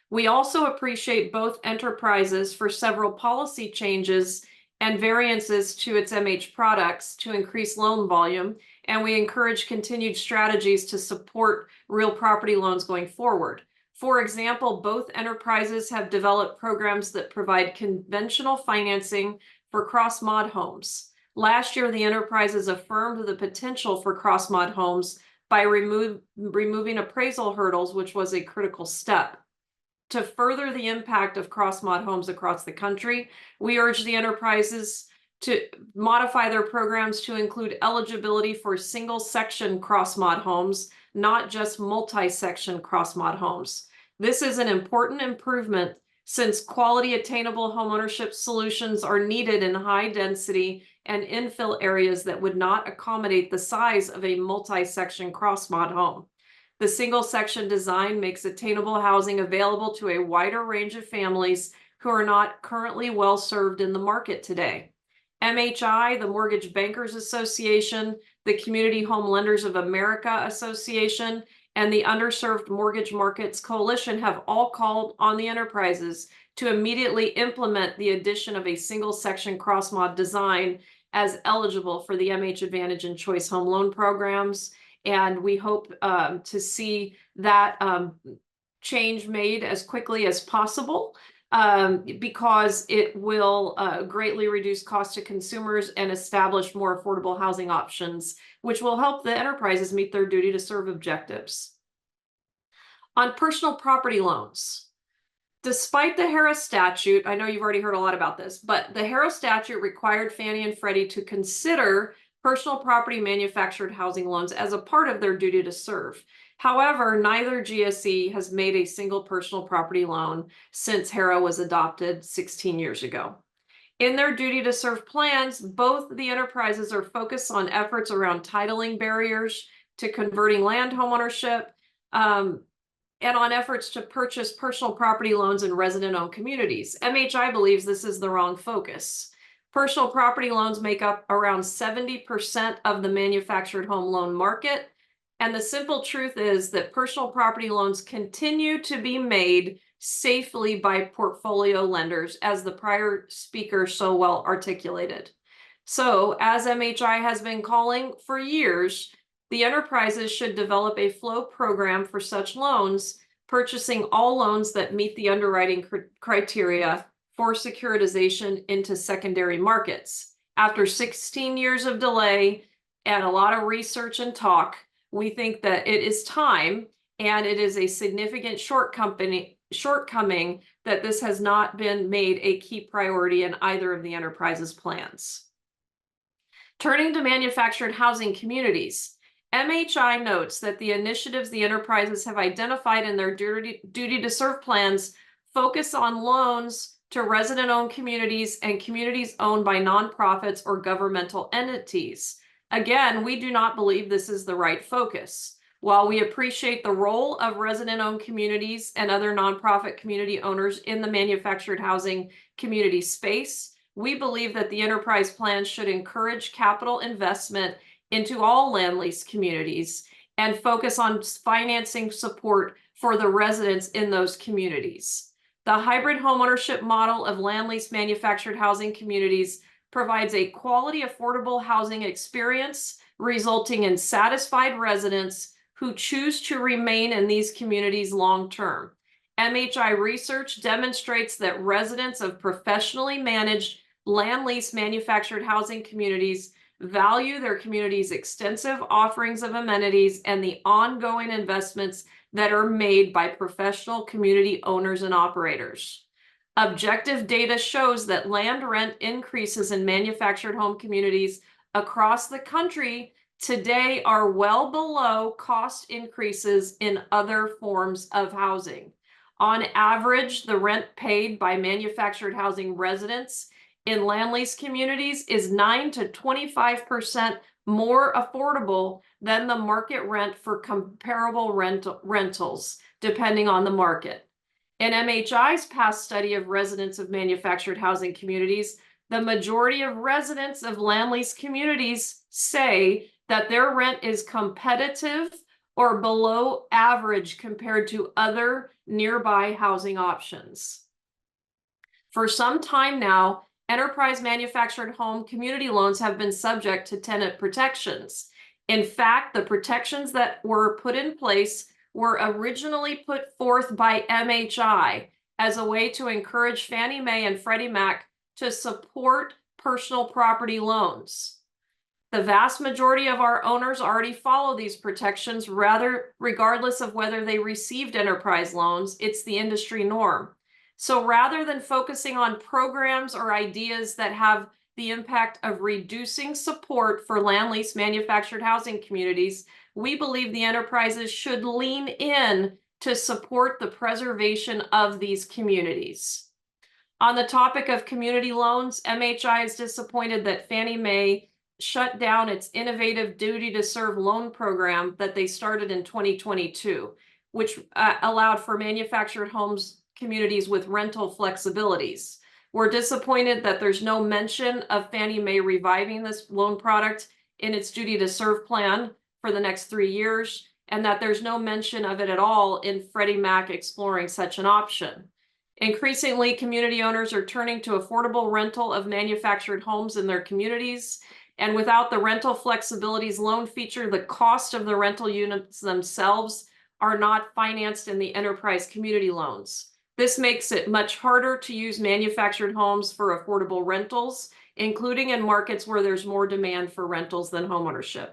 We also appreciate both enterprises for several policy changes and variances to its MH products to increase loan volume, and we encourage continued strategies to support real property loans going forward. For example, both enterprises have developed programs that provide conventional financing for cross-mod homes. Last year, the enterprises affirmed the potential for cross-mod homes by removing appraisal hurdles, which was a critical step. To further the impact of cross-mod homes across the country, we urge the enterprises to modify their programs to include eligibility for single-section cross-mod homes, not just multi-section cross-mod homes. This is an important improvement since quality attainable homeownership solutions are needed in high-density and infill areas that would not accommodate the size of a multi-section cross-mod home. The single-section design makes attainable housing available to a wider range of families who are not currently well served in the market today. MHI, the Mortgage Bankers Association, the Community Home Lenders of America Association, and the Underserved Mortgage Markets Coalition have all called on the enterprises to immediately implement the addition of a single-section cross-mod design as eligible for the MH Advantage and Choice Home Loan programs. And we hope to see that change made as quickly as possible because it will greatly reduce costs to consumers and establish more affordable housing options, which will help the enterprises meet their duty to serve objectives. On personal property loans, despite the HARA statute, I know you've already heard a lot about this, but the HARA statute required Fannie and Freddie to consider personal property manufactured housing loans as a part of their duty to serve. However, neither GSE has made a single personal property loan since HARA was adopted 16 years ago. In their duty to serve plans, both the enterprises are focused on efforts around titling barriers to converting land homeownership, and on efforts to purchase personal property loans in resident-owned communities. MHI believes this is the wrong focus. Personal property loans make up around 70% of the manufactured home loan market. And the simple truth is that personal property loans continue to be made safely by portfolio lenders, as the prior speaker so well articulated. So, as MHI has been calling for years, the enterprises should develop a flow program for such loans, purchasing all loans that meet the underwriting criteria for securitization into secondary markets. After 16 years of delay and a lot of research and talk, we think that it is time, and it is a significant shortcoming that this has not been made a key priority in either of the enterprise's plans. Turning to manufactured housing communities, MHI notes that the initiatives the enterprises have identified in their duty to serve plans focus on loans to resident-owned communities and communities owned by nonprofits or governmental entities. Again, we do not believe this is the right focus. While we appreciate the role of resident-owned communities and other nonprofit community owners in the manufactured housing community space, we believe that the enterprise plan should encourage capital investment into all land lease communities and focus on financing support for the residents in those communities. The hybrid homeownership model of land lease manufactured housing communities provides a quality, affordable housing experience, resulting in satisfied residents who choose to remain in these communities long term. MHI research demonstrates that residents of professionally managed land lease manufactured housing communities value their community's extensive offerings of amenities and the ongoing investments that are made by professional community owners and operators. Objective data shows that land rent increases in manufactured home communities across the country today are well below cost increases in other forms of housing. On average, the rent paid by manufactured housing residents in land lease communities is 9 to 25% more affordable than the market rent for comparable rentals, depending on the market. In MHI's past study of residents of manufactured housing communities, the majority of residents of land lease communities say that their rent is competitive or below average compared to other nearby housing options. For some time now, enterprise manufactured home community loans have been subject to tenant protections. In fact, the protections that were put in place were originally put forth by MHI as a way to encourage Fannie Mae and Freddie Mac to support personal property loans. The vast majority of our owners already follow these protections, regardless of whether they received enterprise loans. It's the industry norm. So rather than focusing on programs or ideas that have the impact of reducing support for land lease manufactured housing communities, we believe the enterprises should lean in to support the preservation of these communities. On the topic of community loans, MHI is disappointed that Fannie Mae shut down its innovative Duty to Serve loan program that they started in 2022, which allowed for manufactured homes communities with rental flexibilities. We're disappointed that there's no mention of Fannie Mae reviving this loan product in its Duty to Serve plan for the next 3 years, and that there's no mention of it at all in Freddie Mac exploring such an option. Increasingly, community owners are turning to affordable rental of manufactured homes in their communities, and without the rental flexibilities loan feature, the cost of the rental units themselves are not financed in the enterprise community loans. This makes it much harder to use manufactured homes for affordable rentals, including in markets where there's more demand for rentals than homeownership.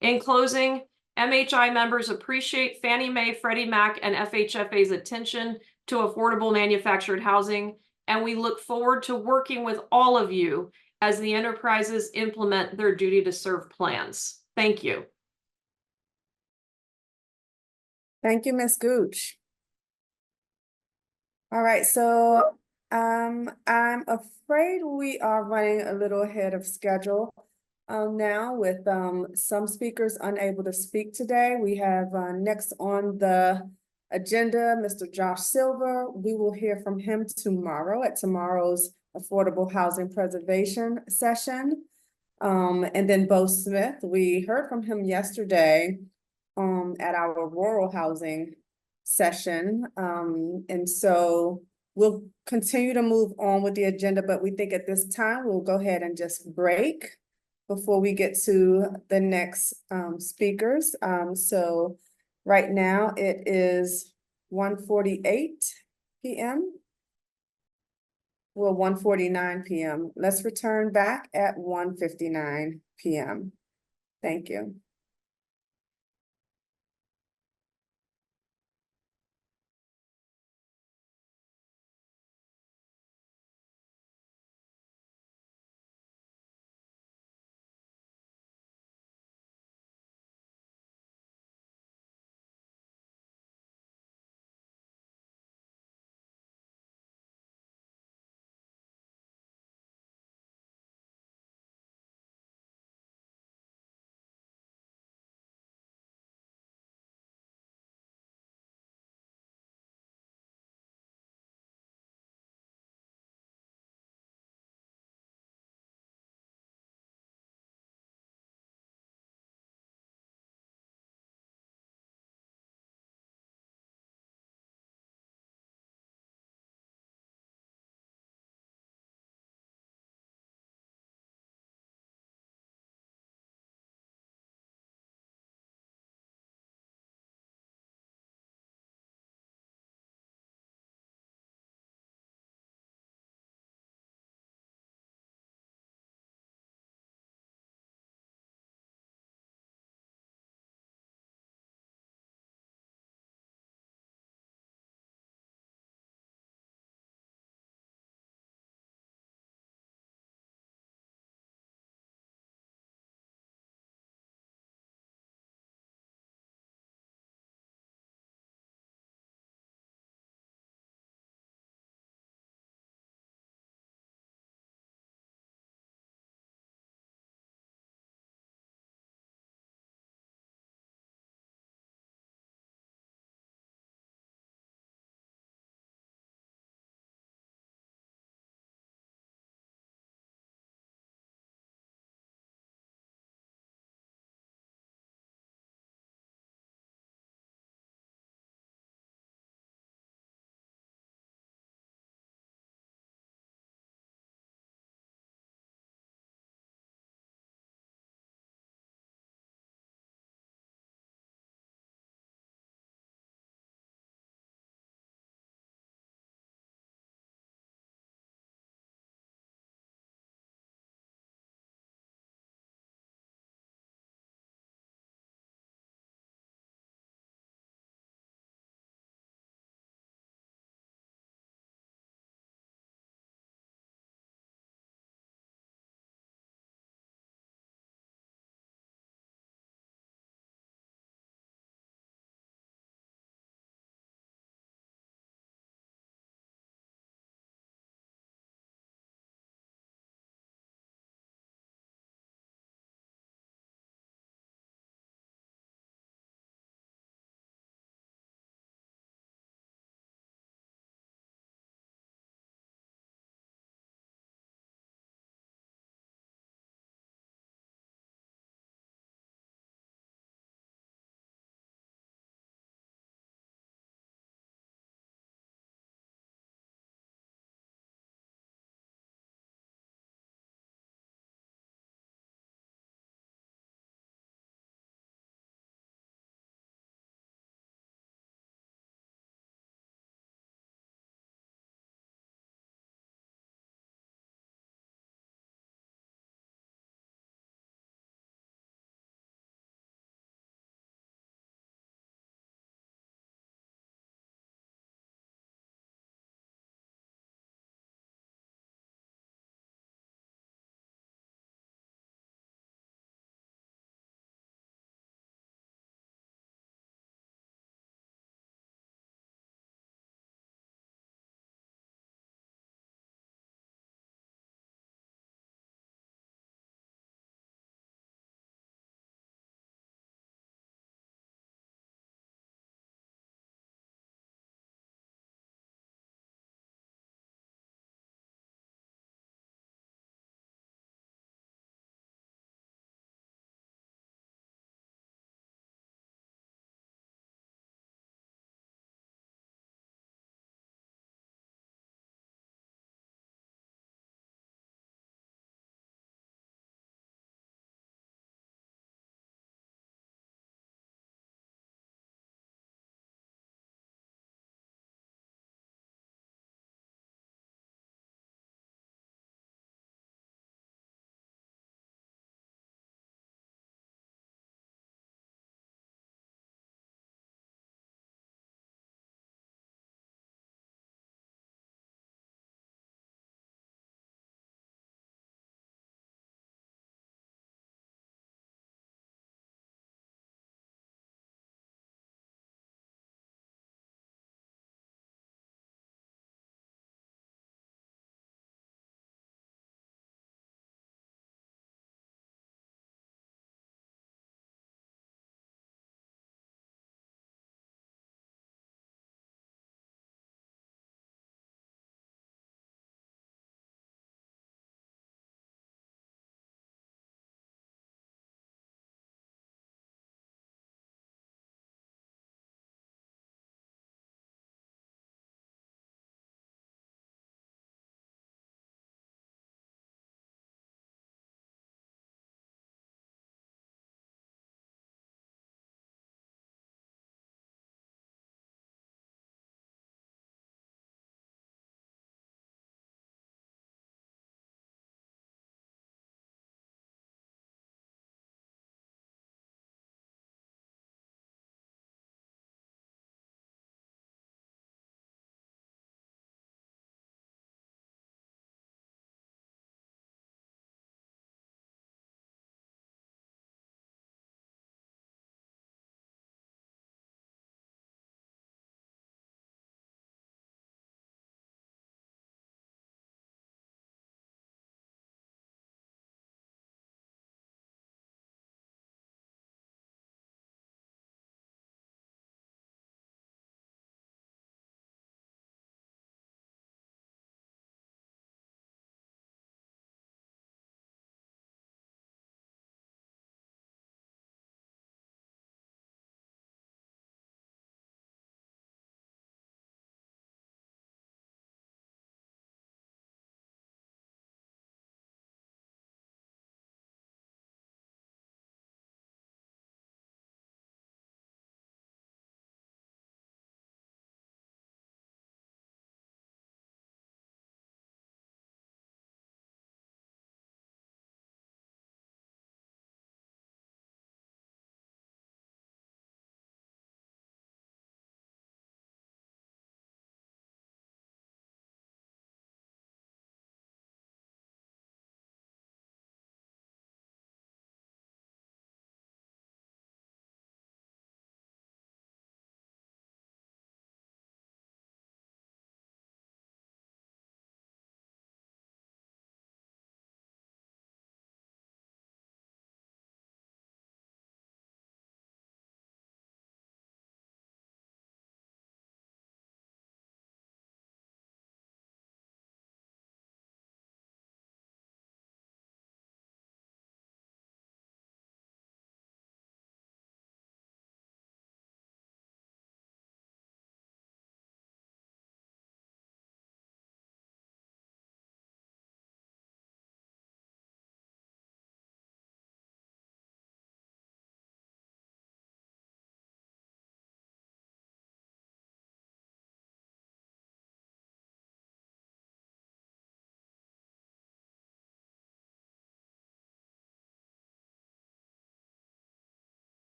In closing, MHI members appreciate Fannie Mae, Freddie Mac, and FHFA's attention to affordable manufactured housing, and we look forward to working with all of you as the enterprises implement their Duty to Serve plans. Thank you. Thank you, Ms. Gooch. All right, so I'm afraid we are running a little ahead of schedule now with some speakers unable to speak today. We have next on the agenda, Mr. Josh Silver. We will hear from him tomorrow at tomorrow's Affordable Housing Preservation session. And then Bo Smith, we heard from him yesterday at our rural housing session. And so we'll continue to move on with the agenda, but we think at this time we'll go ahead and just break before we get to the next speakers. So right now it is 1:48 p.m. Well, 1:49 p.m. Let's return back at 1:59 p.m. Thank you.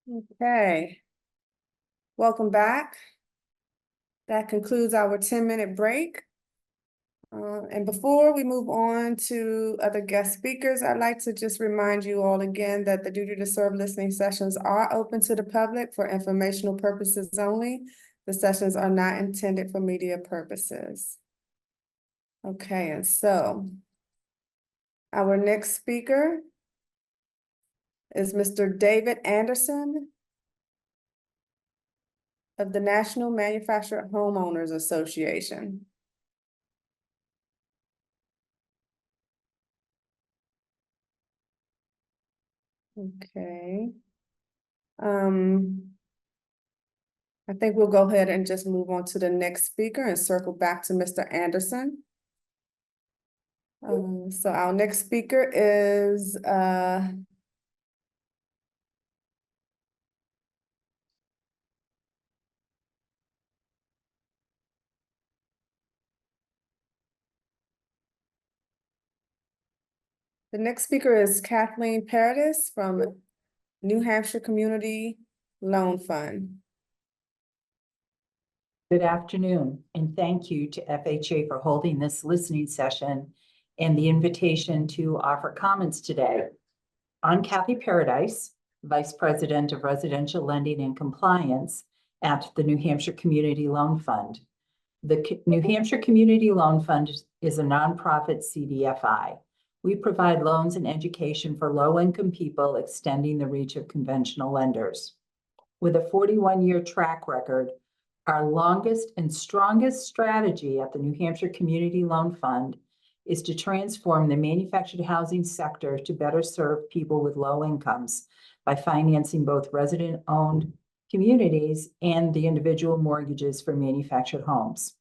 Okay. Welcome back. That concludes our 10-minute break. And before we move on to other guest speakers, I'd like to just remind you all again that the Duty to Serve listening sessions are open to the public for informational purposes only. The sessions are not intended for media purposes. Okay, and so our next speaker is Mr. David Anderson of the National Manufactured Homeowners Association. Okay. I think we'll go ahead and just move on to the next speaker and circle back to Mr. Anderson. So our next speaker is the next speaker is Kathleen Paradis from New Hampshire Community Loan Fund. Good afternoon, and thank you to FHA for holding this listening session and the invitation to offer comments today. I'm Kathy Paradise, Vice President of Residential Lending and Compliance at the New Hampshire Community Loan Fund. The New Hampshire Community Loan Fund is a nonprofit CDFI. We provide loans and education for low-income people, extending the reach of conventional lenders. With a 41-year track record, our longest and strongest strategy at the New Hampshire Community Loan Fund is to transform the manufactured housing sector to better serve people with low incomes by financing both resident-owned communities and the individual mortgages for manufactured homes.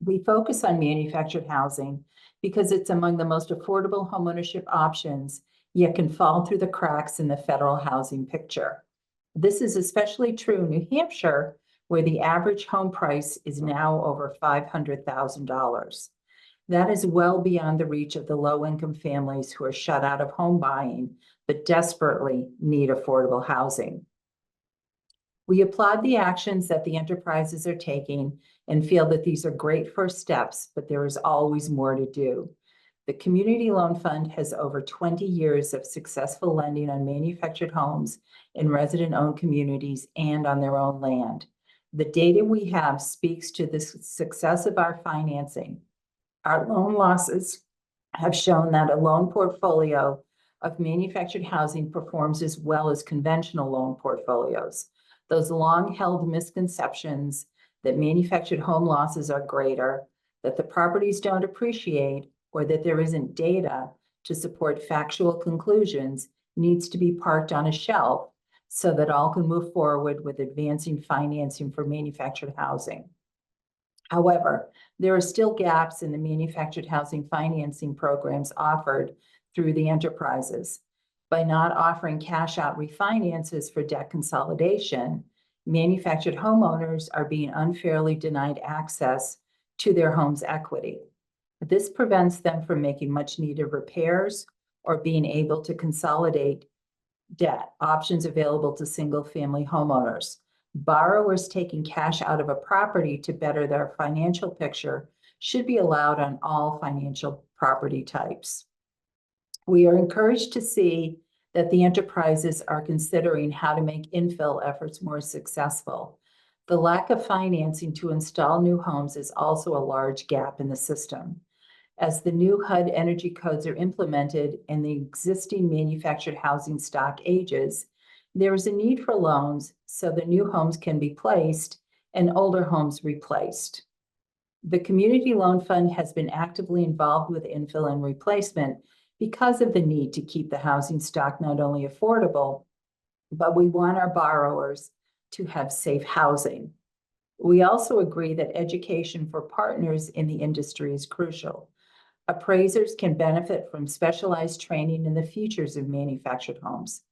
We focus on manufactured housing because it's among the most affordable homeownership options, yet can fall through the cracks in the federal housing picture. This is especially true in New Hampshire, where the average home price is now over $500,000. That is well beyond the reach of the low-income families who are shut out of home buying, but desperately need affordable housing. We applaud the actions that the enterprises are taking and feel that these are great first steps, but there is always more to do. The Community Loan Fund has over 20 years of successful lending on manufactured homes in resident-owned communities and on their own land. The data we have speaks to the success of our financing. Our loan losses have shown that a loan portfolio of manufactured housing performs as well as conventional loan portfolios. Those long-held misconceptions that manufactured home losses are greater, that the properties don't appreciate, or that there isn't data to support factual conclusions needs to be parked on a shelf so that all can move forward with advancing financing for manufactured housing. However, there are still gaps in the manufactured housing financing programs offered through the enterprises. By not offering cash-out refinances for debt consolidation, manufactured homeowners are being unfairly denied access to their home's equity. This prevents them from making much-needed repairs or being able to consolidate debt, options available to single-family homeowners. Borrowers taking cash out of a property to better their financial picture should be allowed on all financial property types. We are encouraged to see that the enterprises are considering how to make infill efforts more successful. The lack of financing to install new homes is also a large gap in the system. As the new HUD energy codes are implemented and the existing manufactured housing stock ages, there is a need for loans so the new homes can be placed and older homes replaced. The Community Loan Fund has been actively involved with infill and replacement because of the need to keep the housing stock not only affordable, but we want our borrowers to have safe housing. We also agree that education for partners in the industry is crucial. Appraisers can benefit from specialized training in the features of manufactured homes.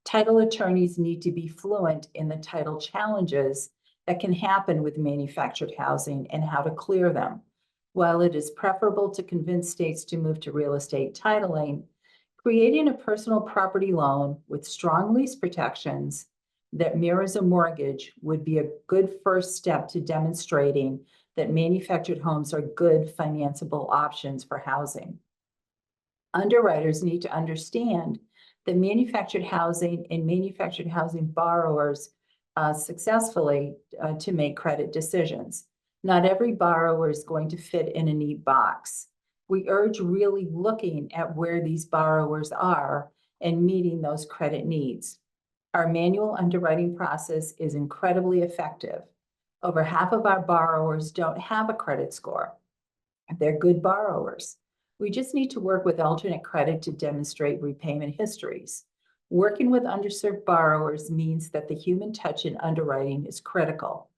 Title attorneys need to be fluent in the title challenges that can happen with manufactured housing and how to clear them. While it is preferable to convince states to move to real estate titling, creating a personal property loan with strong lease protections that mirrors a mortgage would be a good first step to demonstrating that manufactured homes are good financeable options for housing. Underwriters need to understand that manufactured housing and manufactured housing borrowers successfully to make credit decisions. Not every borrower is going to fit in a neat box. We urge really looking at where these borrowers are and meeting those credit needs. Our manual underwriting process is incredibly effective. Over half of our borrowers don't have a credit score. They're good borrowers. We just need to work with alternate credit to demonstrate repayment histories. Working with underserved borrowers means that the human touch in underwriting is critical.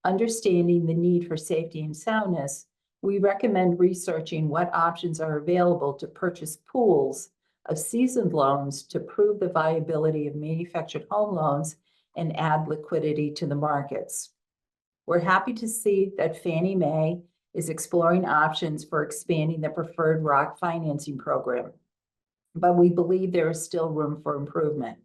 Understanding the need for safety and soundness, we recommend researching what options are available to purchase pools of seasoned loans to prove the viability of manufactured home loans and add liquidity to the markets. We're happy to see that Fannie Mae is exploring options for expanding the preferred ROC financing program, but we believe there is still room for improvement.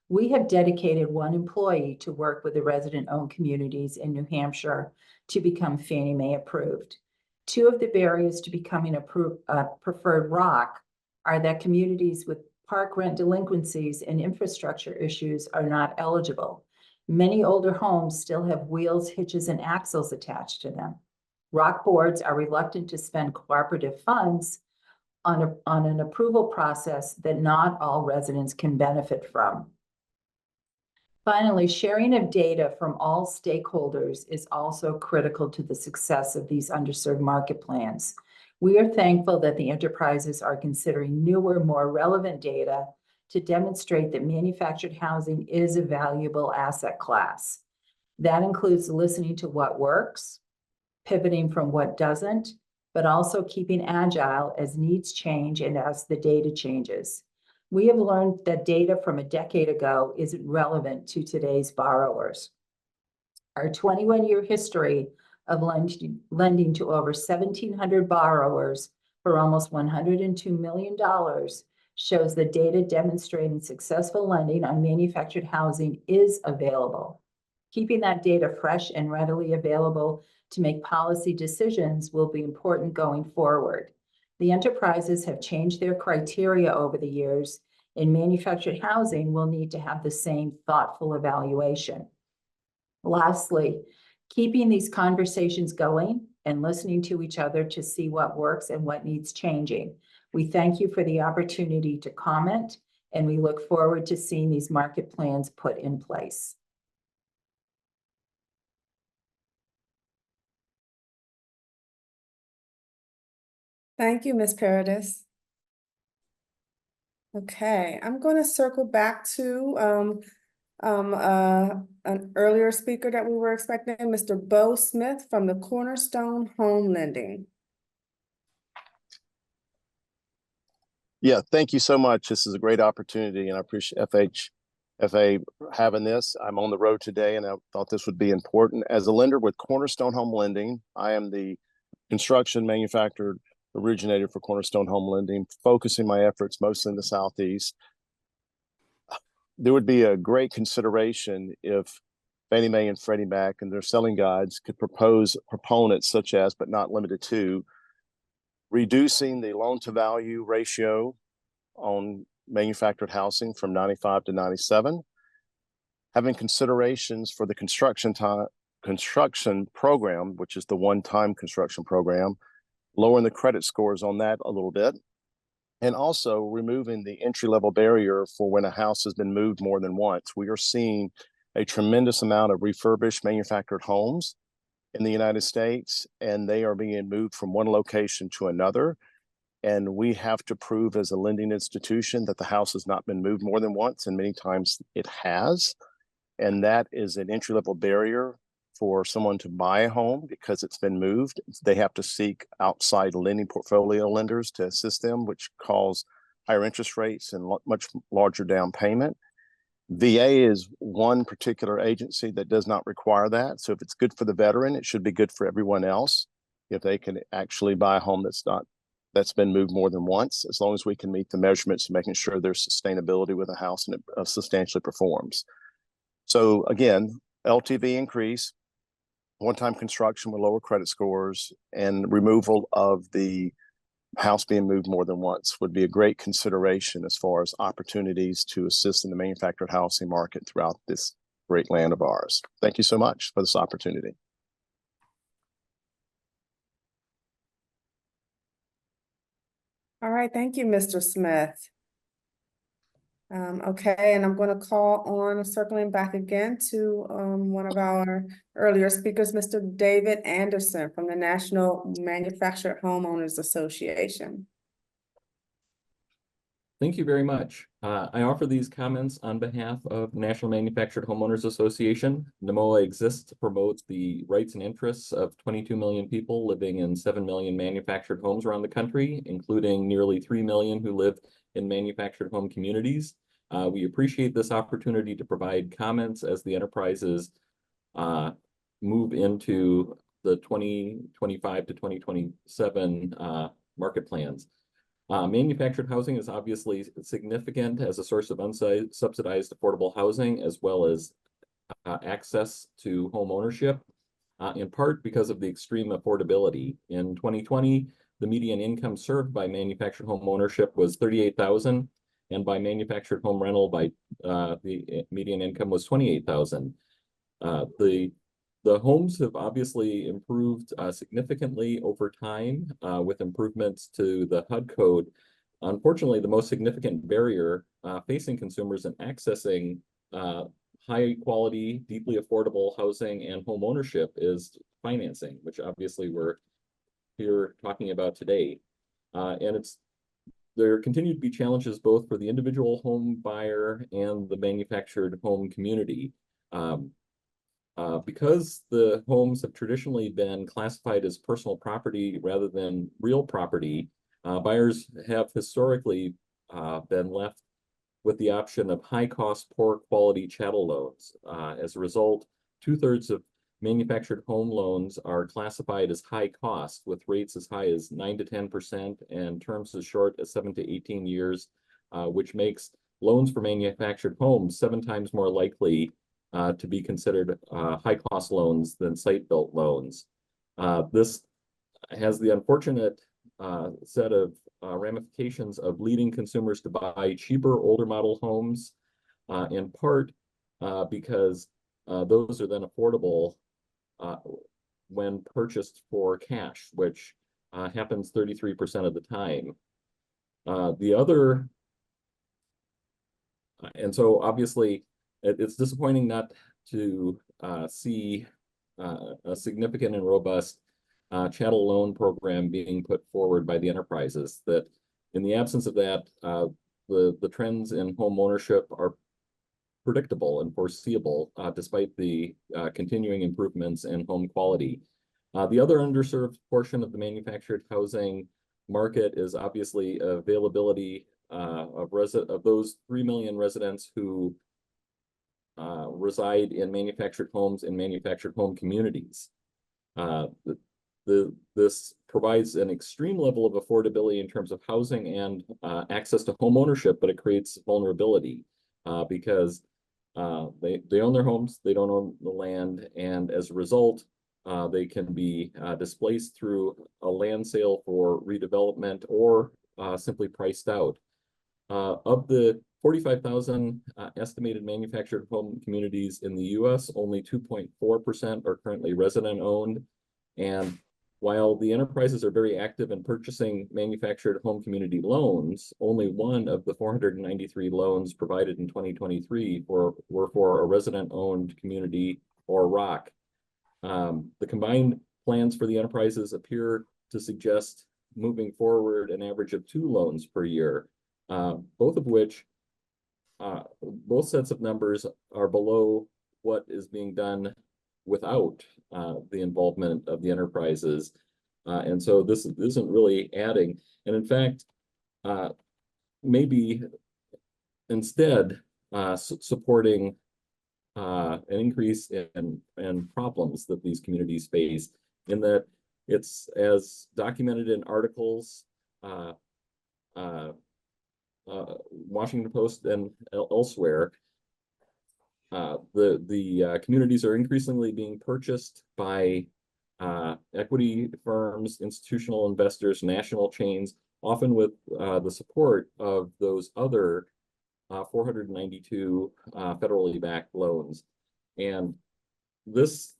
We have dedicated one employee to work with the resident-owned communities in New Hampshire to become Fannie Mae approved. Two of the barriers to becoming a preferred ROC are that communities with park rent delinquencies and infrastructure issues are not eligible. Many older homes still have wheels, hitches, and axles attached to them. ROC boards are reluctant to spend cooperative funds on an approval process that not all residents can benefit from. Finally, sharing of data from all stakeholders is also critical to the success of these underserved market plans. We are thankful that the enterprises are considering newer, more relevant data to demonstrate that manufactured housing is a valuable asset class. That includes listening to what works, pivoting from what doesn't, but also keeping agile as needs change and as the data changes. We have learned that data from a decade ago isn't relevant to today's borrowers. Our 21-year history of lending to over 1,700 borrowers for almost $102 million shows that data demonstrating successful lending on manufactured housing is available. Keeping that data fresh and readily available to make policy decisions will be important going forward. The enterprises have changed their criteria over the years, and manufactured housing will need to have the same thoughtful evaluation. Lastly, keeping these conversations going and listening to each other to see what works and what needs changing. We thank you for the opportunity to comment, and we look forward to seeing these market plans put in place. Thank you, Ms. Paradis. Okay, I'm going to circle back to an earlier speaker that we were expecting, Mr. Bo Smith from the Cornerstone Home Lending. Yeah, thank you so much. This is a great opportunity, and I appreciate FHFA having this. I'm on the road today, and I thought this would be important. As a lender with Cornerstone Home Lending, I am the construction manufacturer originator for Cornerstone Home Lending, focusing my efforts mostly in the Southeast. There would be a great consideration if Fannie Mae and Freddie Mac and their selling guides could propose proponents such as, but not limited to, reducing the loan-to-value ratio on manufactured housing from 95 to 97, having considerations for the construction program, which is the one-time construction program, lowering the credit scores on that a little bit, and also removing the entry-level barrier for when a house has been moved more than once. We are seeing a tremendous amount of refurbished manufactured homes in the United States, and they are being moved from one location to another. And we have to prove as a lending institution that the house has not been moved more than once, and many times it has. And that is an entry-level barrier for someone to buy a home because it's been moved. They have to seek outside lending portfolio lenders to assist them, which cause higher interest rates and much larger down payment. VA is one particular agency that does not require that. So if it's good for the veteran, it should be good for everyone else if they can actually buy a home that's been moved more than once, as long as we can meet the measurements and making sure there's sustainability with a house and it substantially performs. So again, LTV increase, one-time construction with lower credit scores, and removal of the house being moved more than once would be a great consideration as far as opportunities to assist in the manufactured housing market throughout this great land of ours. Thank you so much for this opportunity. All right, thank you, Mr. Smith. Okay, and I'm going to call on, circling back again to one of our earlier speakers, Mr. David Anderson from the National Manufactured Homeowners Association. Thank you very much. I offer these comments on behalf of National Manufactured Homeowners Association. NMOA exists to promote the rights and interests of 22 million people living in 7 million manufactured homes around the country, including nearly 3 million who live in manufactured home communities. We appreciate this opportunity to provide comments as the enterprises move into the 2025 to 2027 market plans. Manufactured housing is obviously significant as a source of unsubsidized affordable housing, as well as access to home ownership, in part because of the extreme affordability. In 2020, the median income served by manufactured home ownership was $38,000, and by manufactured home rental, the median income was $28,000. The homes have obviously improved significantly over time with improvements to the HUD code. Unfortunately, the most significant barrier facing consumers in accessing high quality, deeply affordable housing and home ownership is financing, which obviously we're here talking about today. And there continue to be challenges both for the individual home buyer and the manufactured home community. Because the homes have traditionally been classified as personal property rather than real property, buyers have historically been left with the option of high-cost, poor-quality chattel loans. As a result, 2/3 of manufactured home loans are classified as high cost, with rates as high as 9 to 10% and terms as short as 7 to 18 years, which makes loans for manufactured homes 7 times more likely to be considered high-cost loans than site-built loans. This has the unfortunate set of ramifications of leading consumers to buy cheaper, older model homes, in part because those are then affordable when purchased for cash, which happens 33% of the time. And so obviously, it's disappointing not to see a significant and robust chattel loan program being put forward by the enterprises. That in the absence of that, the trends in home ownership are predictable and foreseeable, despite the continuing improvements in home quality. The other underserved portion of the manufactured housing market is obviously availability of those 3 million residents who reside in manufactured homes and manufactured home communities. This provides an extreme level of affordability in terms of housing and access to home ownership, but it creates vulnerability because they own their homes, they don't own the land, and as a result, they can be displaced through a land sale for redevelopment or simply priced out. Of the 45,000 estimated manufactured home communities in the US, only 2.4% are currently resident-owned. And while the enterprises are very active in purchasing manufactured home community loans, only one of the 493 loans provided in 2023 were for a resident-owned community or ROC. The combined plans for the enterprises appear to suggest moving forward an average of 2 loans per year, both of which both sets of numbers are below what is being done without the involvement of the enterprises. And so this isn't really adding. And in fact, maybe instead supporting an increase in problems that these communities face, in that it's, as documented in articles, Washington Post and elsewhere, The communities are increasingly being purchased by equity firms, institutional investors, national chains, often with the support of those other 492 federally backed loans. And this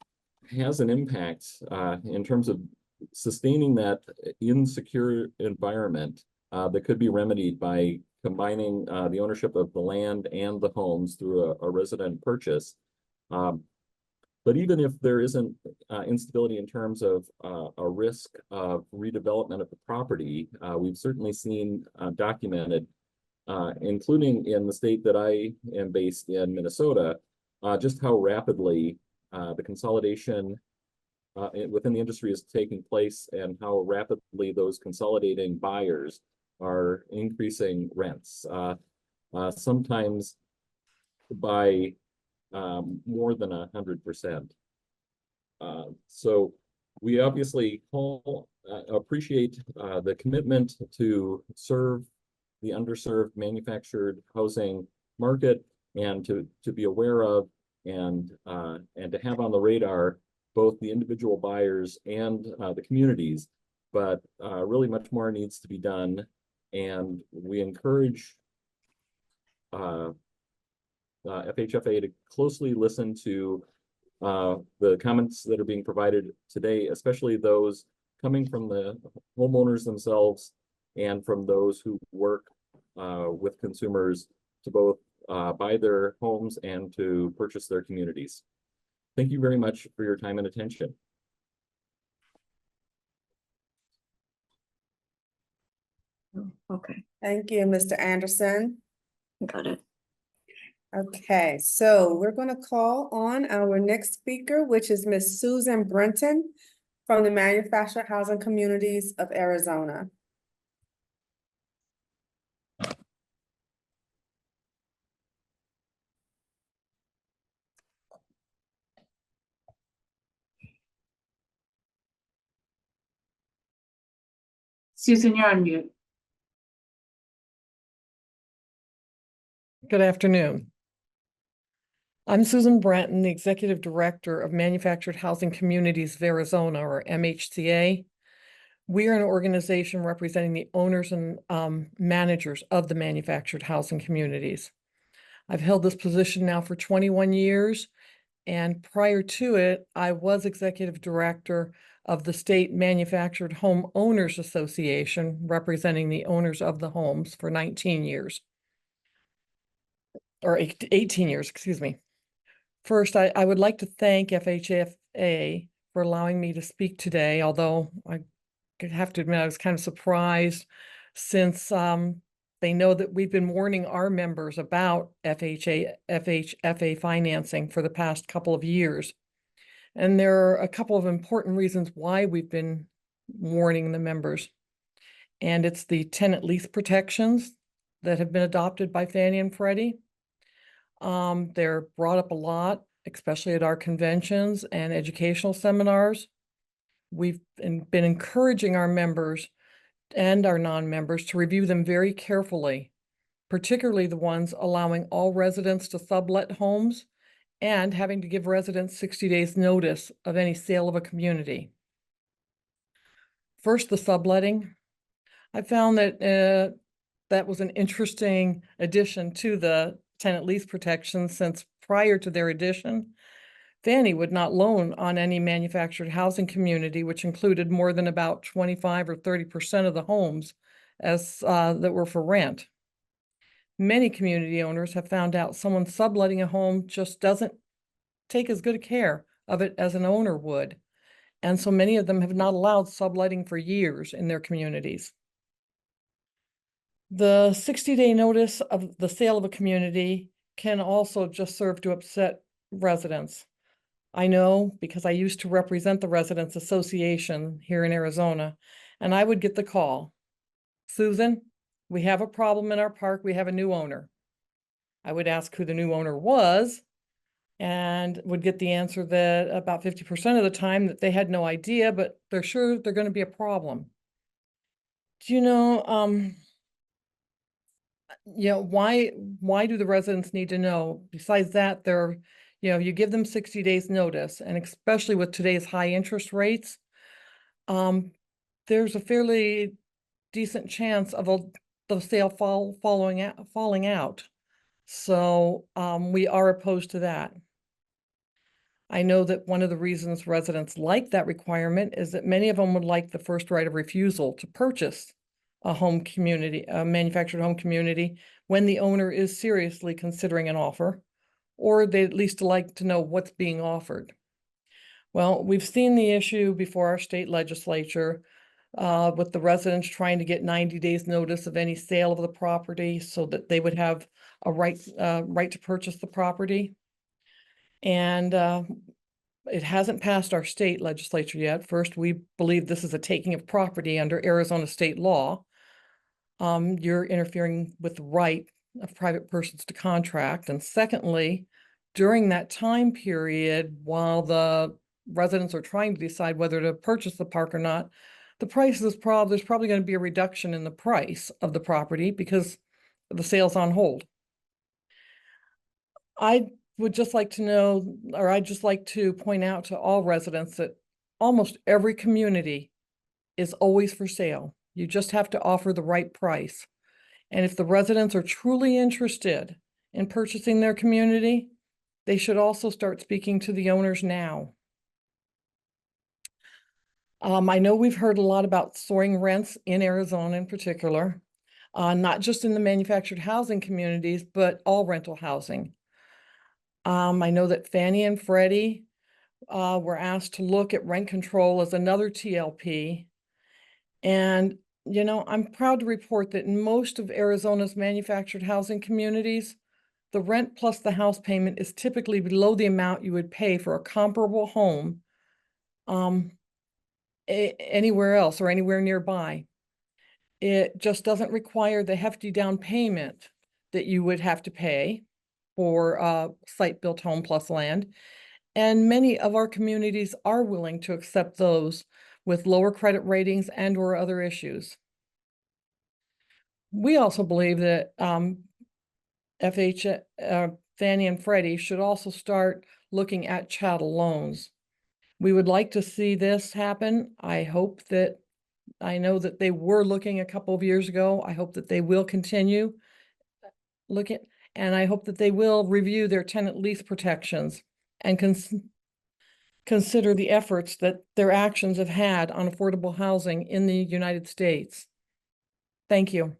has an impact in terms of sustaining that insecure environment that could be remedied by combining the ownership of the land and the homes through a resident purchase. But even if there isn't instability in terms of a risk of redevelopment of the property, we've certainly seen documented, including in the state that I am based in, Minnesota, just how rapidly the consolidation within the industry is taking place and how rapidly those consolidating buyers are increasing rents, sometimes by more than 100%. So we obviously all appreciate the commitment to serve the underserved manufactured housing market and to be aware of and to have on the radar both the individual buyers and the communities. But really much more needs to be done. And we encourage FHFA to closely listen to the comments that are being provided today, especially those coming from the homeowners themselves and from those who work with consumers to both buy their homes and to purchase their communities. Thank you very much for your time and attention. Okay. Thank you, Mr. Anderson. Got it. Okay, so we're going to call on our next speaker, which is Ms. Susan Brenton from the Manufactured Housing Communities of Arizona. Susan, you're on mute. Good afternoon. I'm Susan Brenton, the Executive Director of Manufactured Housing Communities of Arizona, or MHCA. We are an organization representing the owners and managers of the manufactured housing communities. I've held this position now for 21 years, and prior to it, I was Executive Director of the State Manufactured Home Owners Association, representing the owners of the homes for 19 years. Or 18 years, excuse me. First, I would like to thank FHFA for allowing me to speak today, although I have to admit I was kind of surprised since they know that we've been warning our members about FHFA financing for the past couple of years. And there are a couple of important reasons why we've been warning the members. And it's the tenant lease protections that have been adopted by Fannie and Freddie. They're brought up a lot, especially at our conventions and educational seminars. We've been encouraging our members and our non-members to review them very carefully, particularly the ones allowing all residents to sublet homes and having to give residents 60 days notice of any sale of a community. First, the subletting. I found that that was an interesting addition to the tenant lease protection, since prior to their addition, Fannie would not loan on any manufactured housing community, which included more than about 25 or 30% of the homes as that were for rent. Many community owners have found out someone subletting a home just doesn't take as good a care of it as an owner would. And so many of them have not allowed subletting for years in their communities. The 60-day notice of the sale of a community can also just serve to upset residents. I know because I used to represent the Residents Association here in Arizona, and I would get the call. Susan, we have a problem in our park. We have a new owner. I would ask who the new owner was and would get the answer that about 50% of the time that they had no idea, but they're sure they're going to be a problem. Do you know, why do the residents need to know? Besides that, you give them 60 days notice, and especially with today's high interest rates, there's a fairly decent chance of the sale falling out. So, we are opposed to that. I know that one of the reasons residents like that requirement is that many of them would like the first right of refusal to purchase a manufactured home community when the owner is seriously considering an offer, or they at least like to know what's being offered. Well, we've seen the issue before our state legislature with the residents trying to get 90 days notice of any sale of the property so that they would have a right to purchase the property. And it hasn't passed our state legislature yet. First, we believe this is a taking of property under Arizona state law. You're interfering with the right of private persons to contract. And secondly, during that time period, while the residents are trying to decide whether to purchase the park or not, the price is there's probably going to be a reduction in the price of the property because the sale's on hold. I would just like to know, or I'd just like to point out to all residents that almost every community is always for sale. You just have to offer the right price. And if the residents are truly interested in purchasing their community, they should also start speaking to the owners now. I know we've heard a lot about soaring rents in Arizona in particular, not just in the manufactured housing communities, but all rental housing. I know that Fannie and Freddie were asked to look at rent control as another TLP. And, I'm proud to report that in most of Arizona's manufactured housing communities, the rent plus the house payment is typically below the amount you would pay for a comparable home anywhere else or anywhere nearby. It just doesn't require the hefty down payment that you would have to pay for site-built home plus land. And many of our communities are willing to accept those with lower credit ratings and or other issues. We also believe that Fannie and Freddie should also start looking at chattel loans. We would like to see this happen. I know that they were looking a couple of years ago. I hope that they will continue looking, and I hope that they will review their tenant lease protections and consider the efforts that their actions have had on affordable housing in the United States. Thank you.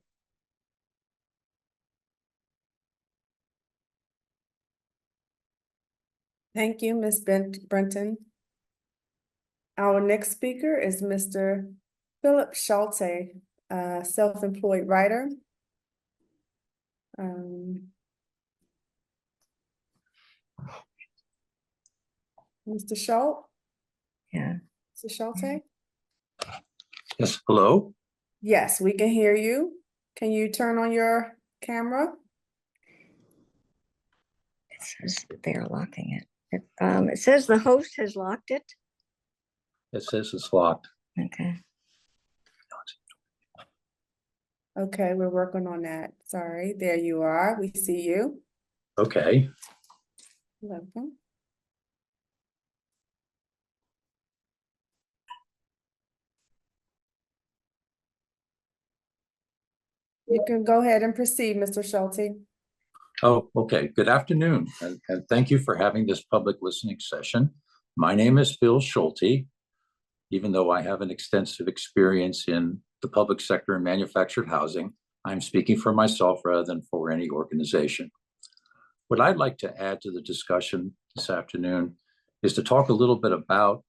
Thank you, Ms. Brenton. Our next speaker is Mr. Philip Schulte, self-employed writer. Mr. Schulte? Yeah. Mr. Schulte? Yes, hello? Yes, we can hear you. Can you turn on your camera? It says they're locking it. It says the host has locked it. It says it's locked. Okay. Okay, we're working on that. Sorry, there you are. We see you. Okay. Welcome. You can go ahead and proceed, Mr. Schulte. Oh, okay. Good afternoon, and thank you for having this public listening session. My name is Phil Schulte. Even though I have an extensive experience in the public sector and manufactured housing, I'm speaking for myself rather than for any organization. What I'd like to add to the discussion this afternoon is to talk a little bit about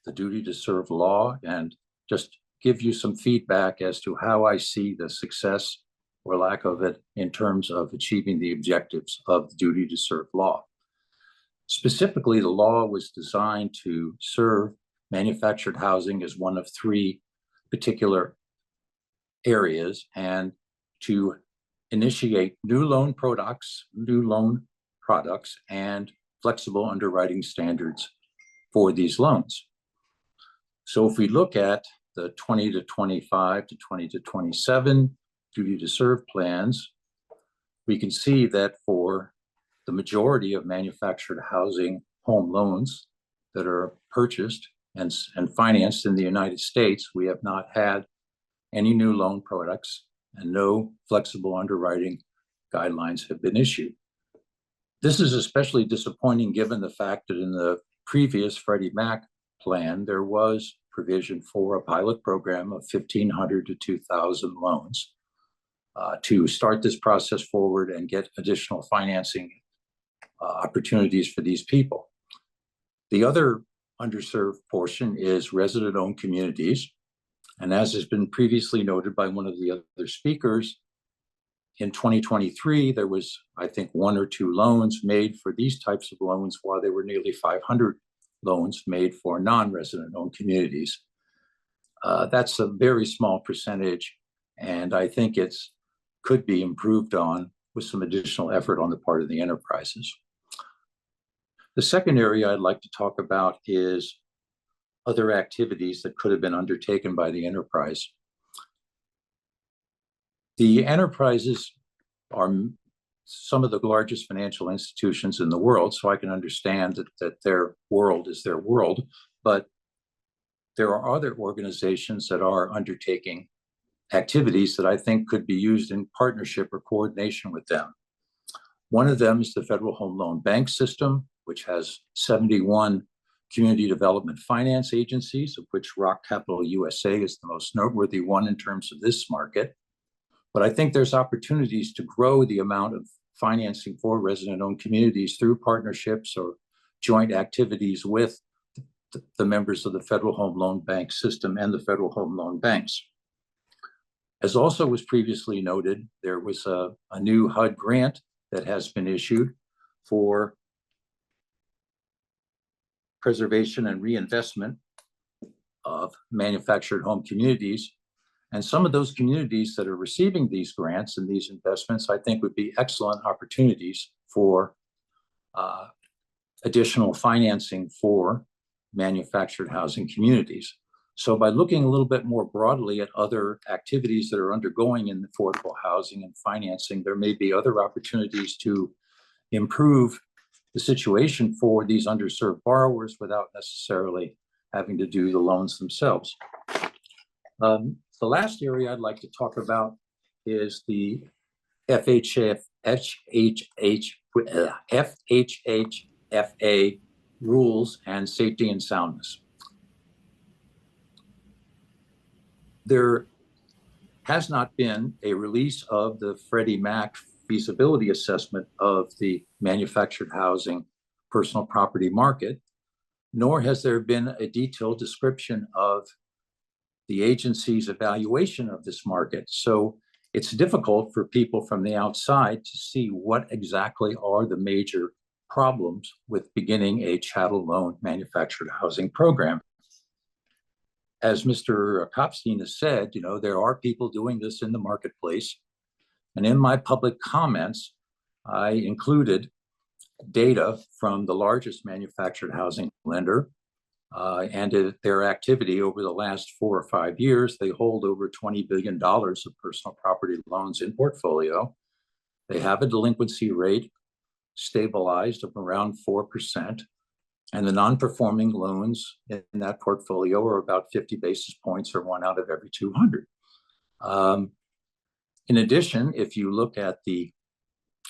the duty to serve law and just give you some feedback as to how I see the success or lack of it in terms of achieving the objectives of the duty to serve law. Specifically, the law was designed to serve manufactured housing as one of three particular areas and to initiate new loan products and flexible underwriting standards for these loans. So if we look at the 20 to 25 to 20 to 27 duty to serve plans, we can see that for the majority of manufactured housing home loans that are purchased and financed in the United States, we have not had any new loan products and no flexible underwriting guidelines have been issued. This is especially disappointing given the fact that in the previous Freddie Mac plan, there was provision for a pilot program of 1,500 to 2,000 loans to start this process forward and get additional financing opportunities for these people. The other underserved portion is resident-owned communities. And as has been previously noted by one of the other speakers, in 2023, there was, I think, 1 or 2 loans made for these types of loans, while there were nearly 500 loans made for non-resident-owned communities. That's a very small percentage, and I think it's could be improved on with some additional effort on the part of the enterprises. The second area I'd like to talk about is other activities that could have been undertaken by the enterprise. The enterprises are some of the largest financial institutions in the world, so I can understand that their world is their world, but there are other organizations that are undertaking activities that I think could be used in partnership or coordination with them. One of them is the Federal Home Loan Bank System, which has 71 community development finance agencies, of which Rock Capital USA is the most noteworthy one in terms of this market. But I think there's opportunities to grow the amount of financing for resident-owned communities through partnerships or joint activities with the members of the Federal Home Loan Bank System and the Federal Home Loan Banks. As also was previously noted, there was a new HUD grant that has been issued for preservation and reinvestment of manufactured home communities. And some of those communities that are receiving these grants and these investments, I think would be excellent opportunities for additional financing for manufactured housing communities. So by looking a little bit more broadly at other activities that are undergoing in affordable housing and financing, there may be other opportunities to improve the situation for these underserved borrowers without necessarily having to do the loans themselves. The last area I'd like to talk about is the FHFA rules and safety and soundness. There has not been a release of the Freddie Mac feasibility assessment of the manufactured housing personal property market, nor has there been a detailed description of the agency's evaluation of this market. So it's difficult for people from the outside to see what exactly are the major problems with beginning a chattel loan manufactured housing program. As Mr. Kopstein has said, you know, there are people doing this in the marketplace. And in my public comments, I included data from the largest manufactured housing lender and their activity over the last 4 or 5 years. They hold over $20 billion of personal property loans in portfolio. They have a delinquency rate stabilized of around 4%. And the non-performing loans in that portfolio are about 50 basis points, or 1 out of every 200. In addition, if you look at the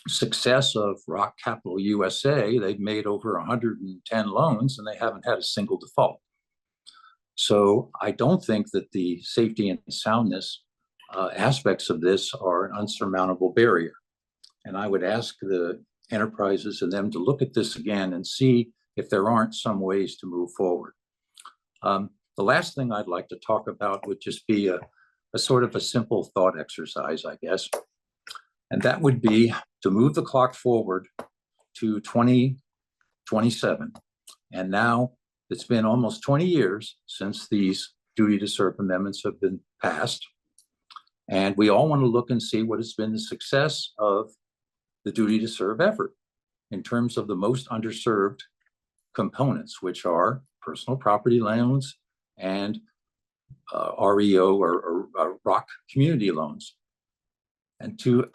success of Rock Capital USA, they've made over 110 loans and they haven't had a single default. So I don't think that the safety and soundness aspects of this are an unsurmountable barrier. And I would ask the enterprises and them to look at this again and see if there aren't some ways to move forward. The last thing I'd like to talk about would just be a sort of a simple thought exercise, I guess. And that would be to move the clock forward to 2027. And now it's been almost 20 years since these duty to serve amendments have been passed. And we all want to look and see what has been the success of the duty to serve effort in terms of the most underserved components, which are personal property loans and REO or ROC community loans. And to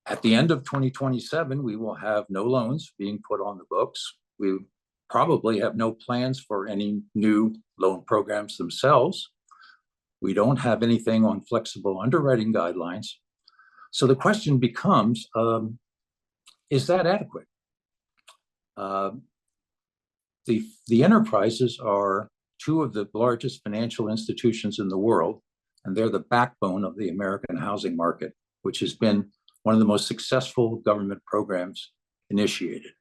At the end of 2027, we will have no loans being put on the books. We probably have no plans for any new loan programs themselves. We don't have anything on flexible underwriting guidelines. So the question becomes, is that adequate? The enterprises are two of the largest financial institutions in the world, and they're the backbone of the American housing market, which has been one of the most successful government programs initiated.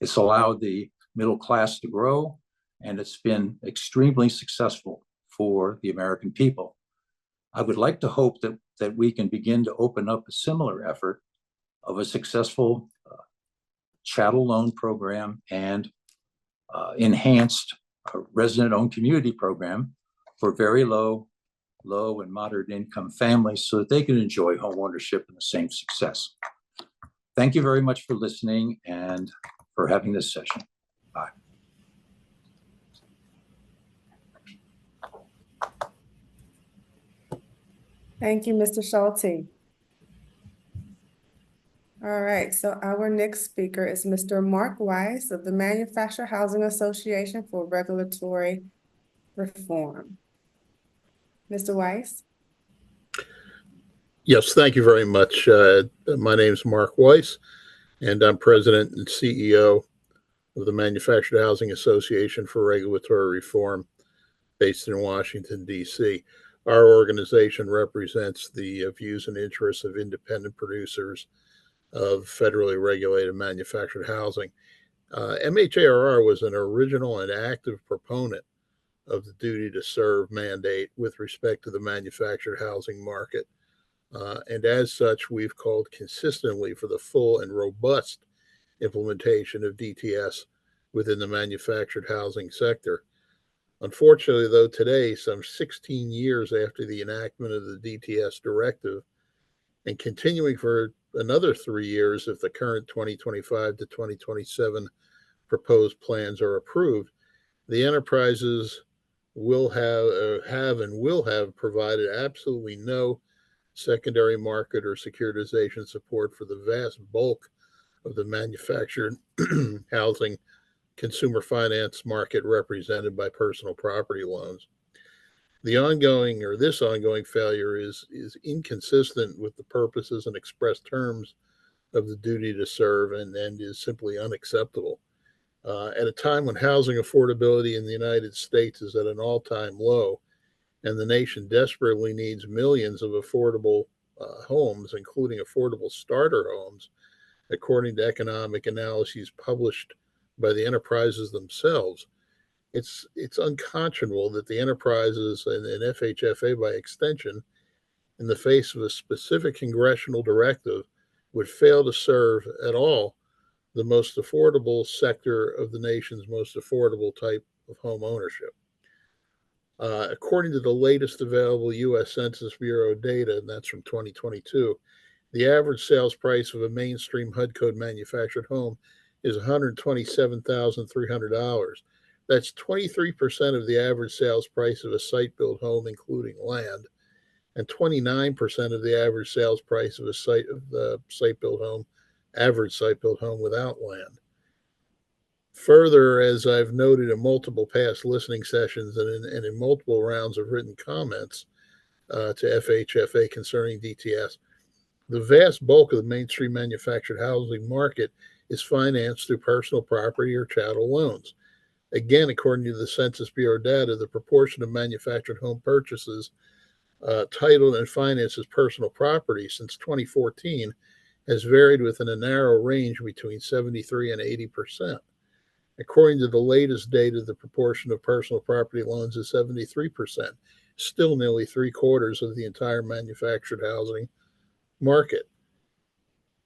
It's allowed the middle class to grow, and it's been extremely successful for the American people. I would like to hope that we can begin to open up a similar effort of a successful chattel loan program and enhanced resident-owned community program for very low and moderate income families so that they can enjoy home ownership and the same success. Thank you very much for listening and for having this session. Bye. Thank you, Mr. Schulte. All right, so our next speaker is Mr. Mark Weiss of the Manufactured Housing Association for Regulatory Reform. Mr. Weiss? Yes, thank you very much. My name is Mark Weiss, and I'm President and CEO of the Manufactured Housing Association for Regulatory Reform based in Washington, D.C. Our organization represents the views and interests of independent producers of federally regulated manufactured housing. MHARR was an original and active proponent of the duty to serve mandate with respect to the manufactured housing market. And as such, we've called consistently for the full and robust implementation of DTS within the manufactured housing sector. Unfortunately, though, today, some 16 years after the enactment of the DTS directive, and continuing for another 3 years if the current 2025 to 2027 proposed plans are approved, the enterprises will have provided absolutely no secondary market or securitization support for the vast bulk of the manufactured housing consumer finance market represented by personal property loans. This ongoing failure is inconsistent with the purposes and express terms of the duty to serve and is simply unacceptable. At a time when housing affordability in the United States is at an all-time low, and the nation desperately needs millions of affordable homes, including affordable starter homes, according to economic analyses published by the enterprises themselves. It's unconscionable that the enterprises and FHFA by extension, in the face of a specific congressional directive, would fail to serve at all the most affordable sector of the nation's most affordable type of home ownership. According to the latest available U.S. Census Bureau data, and that's from 2022, the average sales price of a mainstream HUD code manufactured home is $127,300. That's 23% of the average sales price of a site-built home, including land, and 29% of the average sales price of average site-built home without land. Further, as I've noted in multiple past listening sessions and in multiple rounds of written comments to FHFA concerning DTS, the vast bulk of the mainstream manufactured housing market is financed through personal property or chattel loans. Again, according to the Census Bureau data, the proportion of manufactured home purchases titled and financed as personal property since 2014 has varied within a narrow range between 73 and 80%. According to the latest data, the proportion of personal property loans is 73%, still nearly 3/4 of the entire manufactured housing market.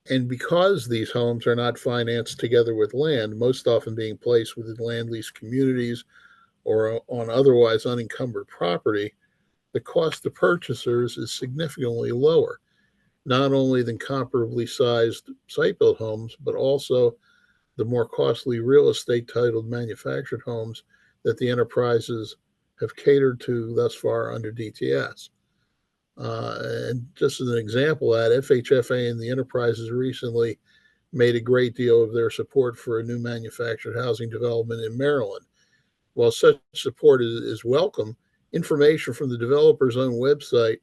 And because these homes are not financed together with land, most often being placed within land lease communities or on otherwise unencumbered property, the cost to purchasers is significantly lower, not only than comparably sized site-built homes, but also the more costly real estate titled manufactured homes that the enterprises have catered to thus far under DTS. And just as an example of that, FHFA and the enterprises recently made a great deal of their support for a new manufactured housing development in Maryland. While such support is welcome, information from the developer's own website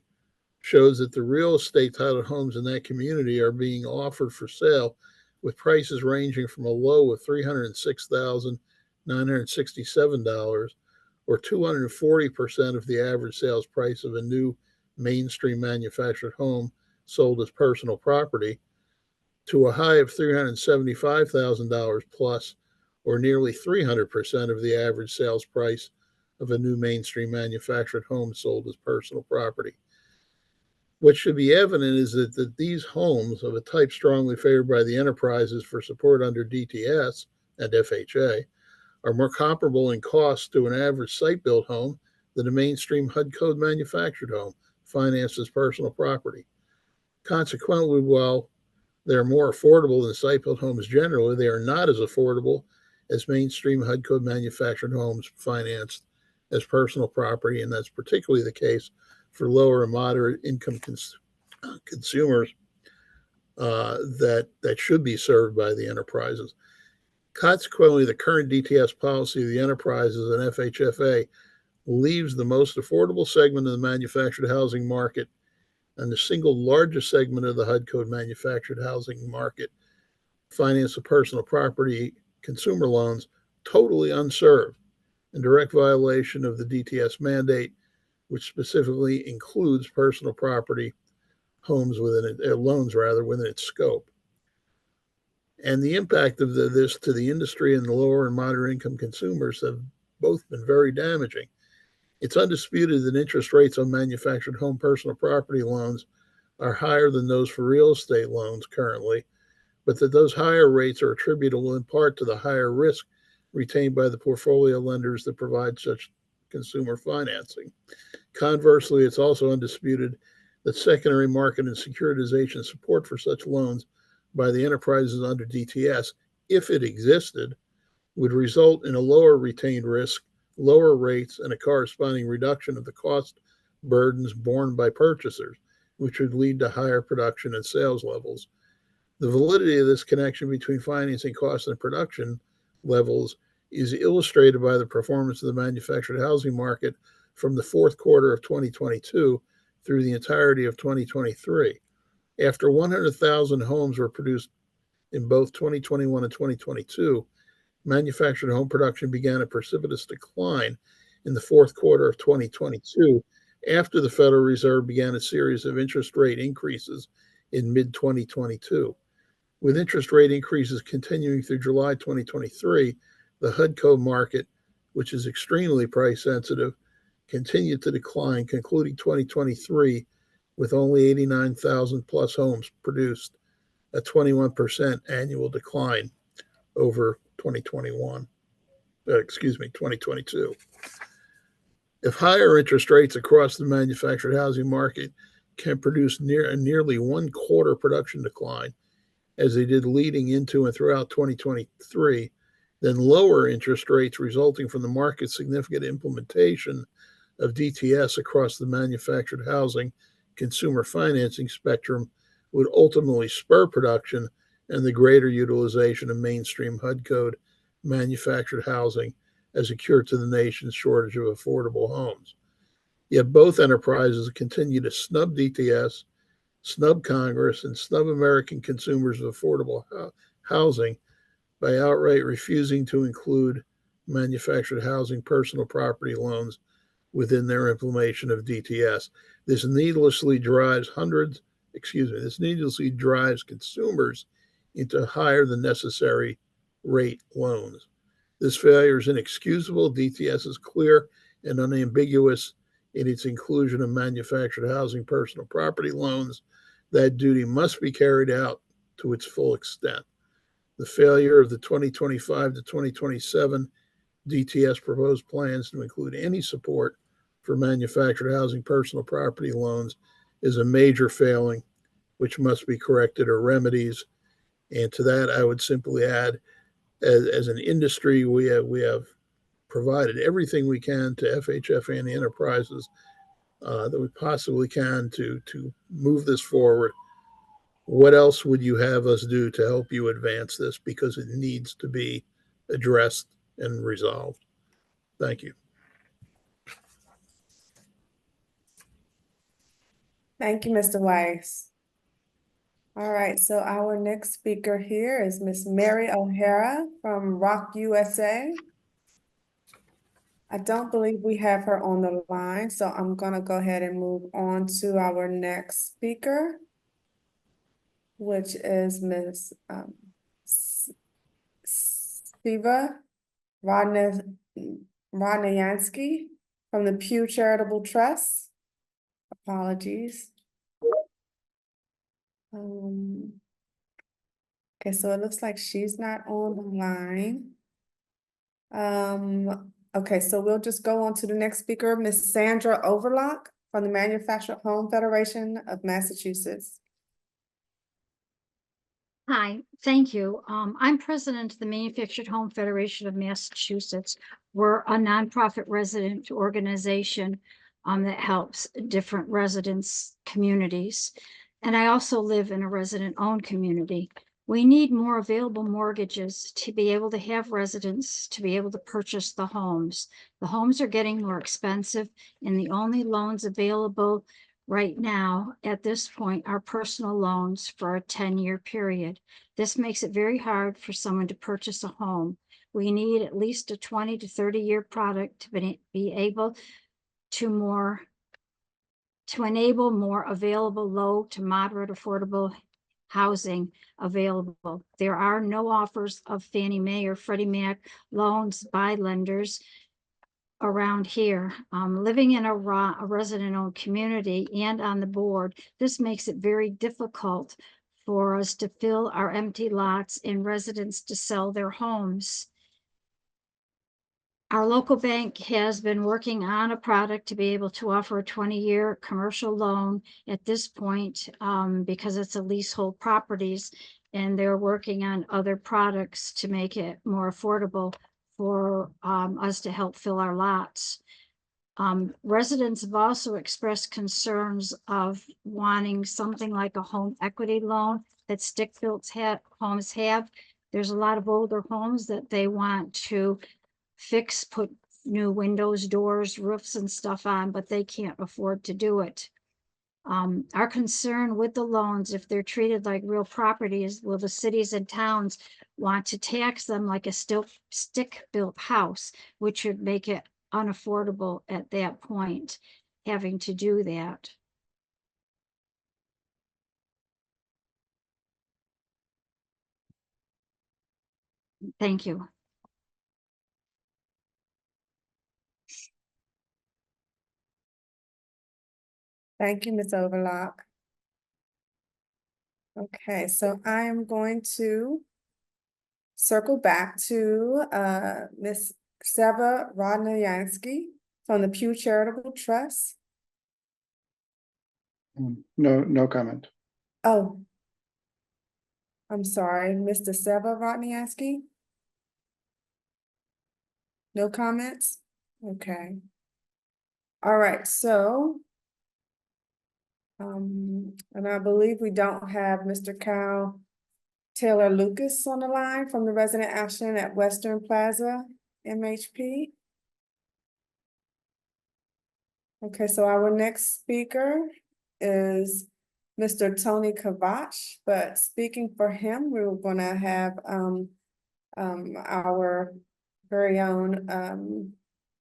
shows that the real estate titled homes in that community are being offered for sale with prices ranging from a low of $306,967 or 240% of the average sales price of a new mainstream manufactured home sold as personal property to a high of $375,000 plus, or nearly 300% of the average sales price of a new mainstream manufactured home sold as personal property. What should be evident is that these homes of a type strongly favored by the enterprises for support under DTS and FHA are more comparable in cost to an average site-built home than a mainstream HUD code manufactured home financed as personal property. Consequently, while they're more affordable than site-built homes generally, they are not as affordable as mainstream HUD code manufactured homes financed as personal property, and that's particularly the case for lower and moderate income consumers that should be served by the enterprises. Consequently, the current DTS policy of the enterprises and FHFA leaves the most affordable segment of the manufactured housing market and the single largest segment of the HUD code manufactured housing market, finance of personal property consumer loans, totally unserved, in direct violation of the DTS mandate, which specifically includes personal property homes within it, loans rather, within its scope. And the impact of this to the industry and the lower and moderate income consumers have both been very damaging. It's undisputed that interest rates on manufactured home personal property loans are higher than those for real estate loans currently, but that those higher rates are attributable in part to the higher risk retained by the portfolio lenders that provide such consumer financing. Conversely, it's also undisputed that secondary market and securitization support for such loans by the enterprises under DTS, if it existed, would result in a lower retained risk, lower rates, and a corresponding reduction of the cost burdens borne by purchasers, which would lead to higher production and sales levels. The validity of this connection between financing costs and production levels is illustrated by the performance of the manufactured housing market from the fourth quarter of 2022 through the entirety of 2023. After 100,000 homes were produced in both 2021 and 2022, manufactured home production began a precipitous decline in the fourth quarter of 2022 after the Federal Reserve began a series of interest rate increases in mid-2022. With interest rate increases continuing through July 2023, the HUD code market, which is extremely price sensitive, continued to decline, concluding 2023 with only 89,000 plus homes produced, a 21% annual decline over 2022. If higher interest rates across the manufactured housing market can produce nearly 1/4 production decline, as they did leading into and throughout 2023, then lower interest rates resulting from the market's significant implementation of DTS across the manufactured housing consumer financing spectrum would ultimately spur production and the greater utilization of mainstream HUD code manufactured housing as a cure to the nation's shortage of affordable homes. Yet both enterprises continue to snub DTS, snub Congress, and snub American consumers of affordable housing by outright refusing to include manufactured housing personal property loans within their implementation of DTS. This needlessly drives consumers into higher than necessary rate loans. This failure is inexcusable. DTS is clear and unambiguous in its inclusion of manufactured housing personal property loans. That duty must be carried out to its full extent. The failure of the 2025 to 2027 DTS proposed plans to include any support for manufactured housing personal property loans is a major failing, which must be corrected or remedies. And to that, I would simply add, as an industry, we have provided everything we can to FHFA and the enterprises that we possibly can to move this forward. What else would you have us do to help you advance this? Because it needs to be addressed and resolved. Thank you. Thank you, Mr. Weiss. All right, so our next speaker here is Miss Mary O'Hara from Rock USA. I don't believe we have her on the line, so I'm gonna go ahead and move on to our next speaker, which is Miss Siva Rodnayansky from the Pew Charitable Trust. Apologies. Okay, so it looks like she's not on the line. Okay, so we'll just go on to the next speaker, Miss Sandra Overlock from the Manufactured Home Federation of Massachusetts. Hi, thank you. I'm president of the Manufactured Home Federation of Massachusetts. We're a nonprofit resident organization that helps different residents' communities. And I also live in a resident-owned community. We need more available mortgages to be able to have residents to be able to purchase the homes. The homes are getting more expensive, and the only loans available right now at this point are personal loans for a 10-year period. This makes it very hard for someone to purchase a home. We need at least a 20 to 30-year product to be able to enable more available low to moderate affordable housing available. There are no offers of Fannie Mae or Freddie Mac loans by lenders around here. Living in a resident-owned community and on the board, this makes it very difficult for us to fill our empty lots and residents to sell their homes. Our local bank has been working on a product to be able to offer a 20-year commercial loan at this point because it's a leasehold properties, and they're working on other products to make it more affordable for us to help fill our lots. Residents have also expressed concerns of wanting something like a home equity loan that stick-built homes have. There's a lot of older homes that they want to fix, put new windows, doors, roofs and stuff on, but they can't afford to do it. Our concern with the loans, if they're treated like real property, is will the cities and towns want to tax them like a stick-built house, which would make it unaffordable at that point, having to do that. Thank you. Thank you, Ms. Overlock. Okay, so I am going to circle back to Ms. Seva Rodnayansky from the Pew Charitable Trust. No comment. Oh, I'm sorry, Mr. Seva Rodnayansky? No comments? Okay. All right, so and I believe we don't have Mr. Kyle Taylor Lucas on the line from the Resident Action at Western Plaza, MHP. Okay, so our next speaker is Mr. Tony Kavach, but speaking for him, we were gonna have our very own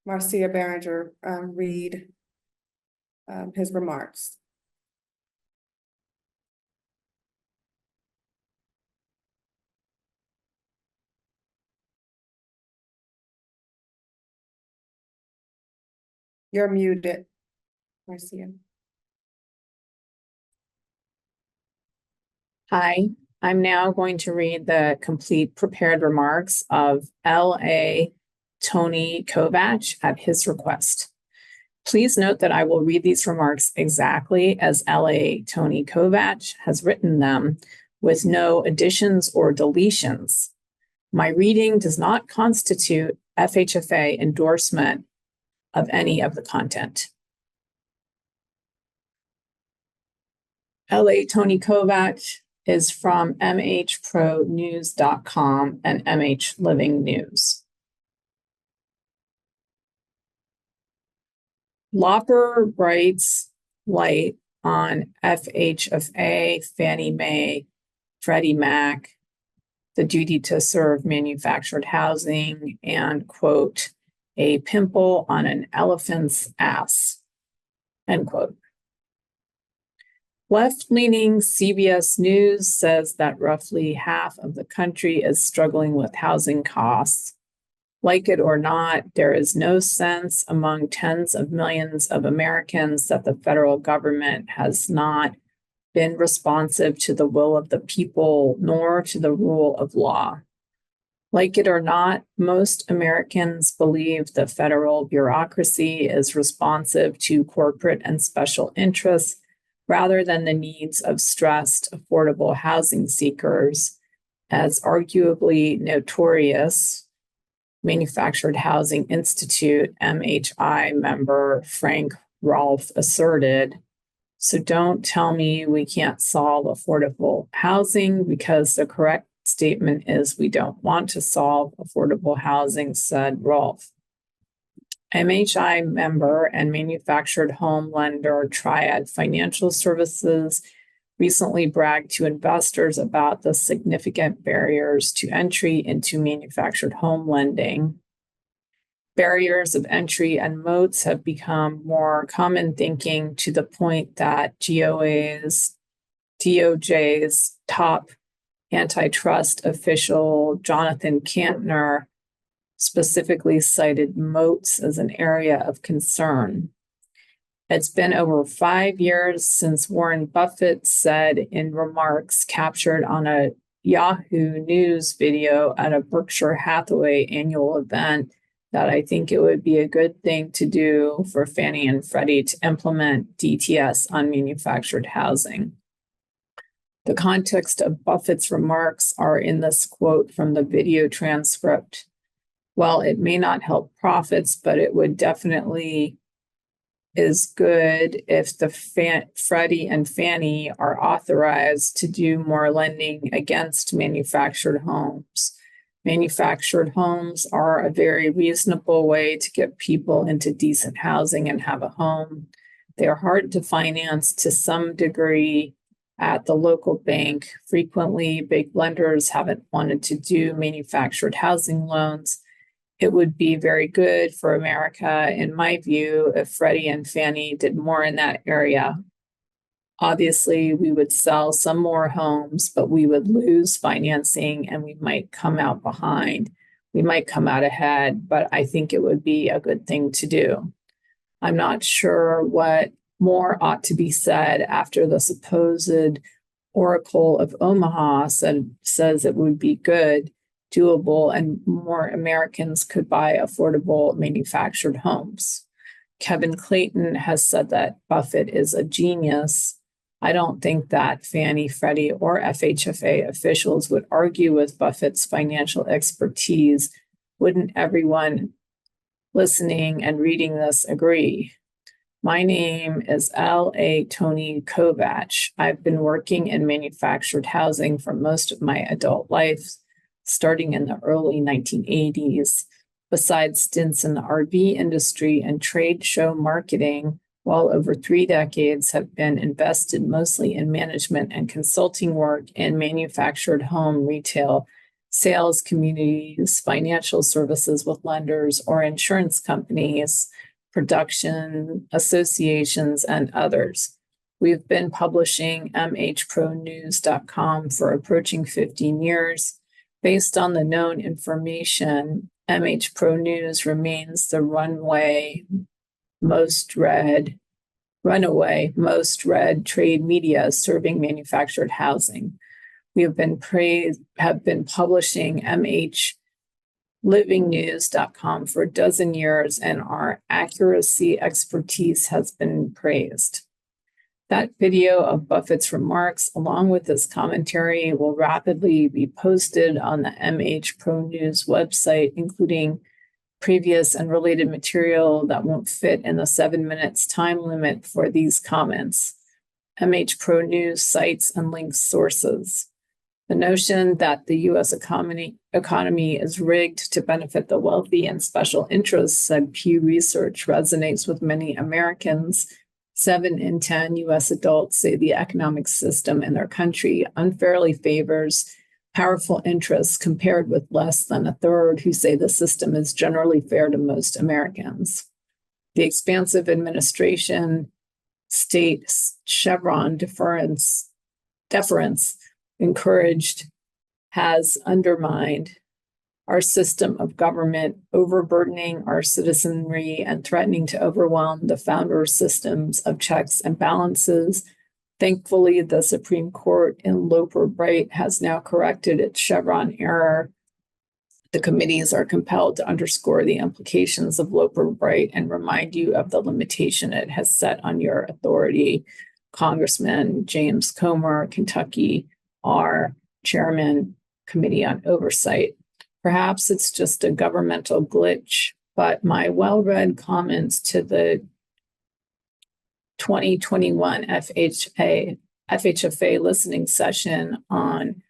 Marcia Behringer read his remarks. You're muted, Marcia. Hi, I'm now going to read the complete prepared remarks of L.A. Tony Kavach at his request. Please note that I will read these remarks exactly as L.A. Tony Kavach has written them, with no additions or deletions. My reading does not constitute FHFA endorsement of any of the content. LA Tony Kovac is from mhpronews.com and MH Living News. Lopper writes light on FHFA, Fannie Mae, Freddie Mac, the duty to serve manufactured housing, and quote, a pimple on an elephant's ass, end quote. Left-leaning CBS News says that roughly half of the country is struggling with housing costs. Like it or not, there is no sense among tens of millions of Americans that the federal government has not been responsive to the will of the people, nor to the rule of law. Like it or not, most Americans believe the federal bureaucracy is responsive to corporate and special interests rather than the needs of stressed, affordable housing seekers, as arguably notorious Manufactured Housing Institute, MHI member Frank Rolfe asserted. So don't tell me we can't solve affordable housing, because the correct statement is we don't want to solve affordable housing, said Rolfe. MHI member and manufactured home lender Triad Financial Services recently bragged to investors about the significant barriers to entry into manufactured home lending. Barriers of entry and moats have become more common thinking, to the point that DOJ's top antitrust official, Jonathan Kantner, specifically cited moats as an area of concern. It's been over 5 years since Warren Buffett said in remarks captured on a Yahoo News video at a Berkshire Hathaway annual event that I think it would be a good thing to do for Fannie and Freddie to implement DTS on manufactured housing. The context of Buffett's remarks are in this quote from the video transcript. While it may not help profits, but it would definitely is good if the Freddie and Fannie are authorized to do more lending against manufactured homes. Manufactured homes are a very reasonable way to get people into decent housing and have a home. They are hard to finance to some degree at the local bank. Frequently, big lenders haven't wanted to do manufactured housing loans. It would be very good for America, in my view, if Freddie and Fannie did more in that area. Obviously, we would sell some more homes, but we would lose financing and we might come out behind. We might come out ahead, but I think it would be a good thing to do. I'm not sure what more ought to be said after the supposed Oracle of Omaha says it would be good, doable, and more Americans could buy affordable manufactured homes. Kevin Clayton has said that Buffett is a genius. I don't think that Fannie, Freddie, or FHFA officials would argue with Buffett's financial expertise. Wouldn't everyone listening and reading this agree? My name is L.A. Tony Kovac. I've been working in manufactured housing for most of my adult life, starting in the early 1980s. Besides stints in the RV industry and trade show marketing, well over 3 decades have been invested mostly in management and consulting work in manufactured home retail, sales communities, financial services with lenders or insurance companies, production associations, and others. We've been publishing mhpronews.com for approaching 15 years. Based on the known information, MH Pro News remains the runaway most read trade media serving manufactured housing. We have been publishing mhlivingnews.com for a dozen years, and our accuracy expertise has been praised. That video of Buffett's remarks, along with this commentary, will rapidly be posted on the MH Pro News website, including previous and related material that won't fit in the 7 minutes time limit for these comments. MH Pro News sites and links sources. The notion that the U.S. economy is rigged to benefit the wealthy and special interests, said Pew Research, resonates with many Americans. 7 in 10 U.S. adults say the economic system in their country unfairly favors powerful interests, compared with less than a third who say the system is generally fair to most Americans. The expansive administration state Chevron deference encouraged has undermined our system of government, overburdening our citizenry and threatening to overwhelm the founder systems of checks and balances. Thankfully, the Supreme Court in Loper Bright has now corrected its Chevron error. The committees are compelled to underscore the implications of Loper Bright and remind you of the limitation it has set on your authority. Congressman James Comer, Kentucky, our chairman, Committee on Oversight. Perhaps it's just a governmental glitch, but my well-read comments to the 2021 FHFA listening session on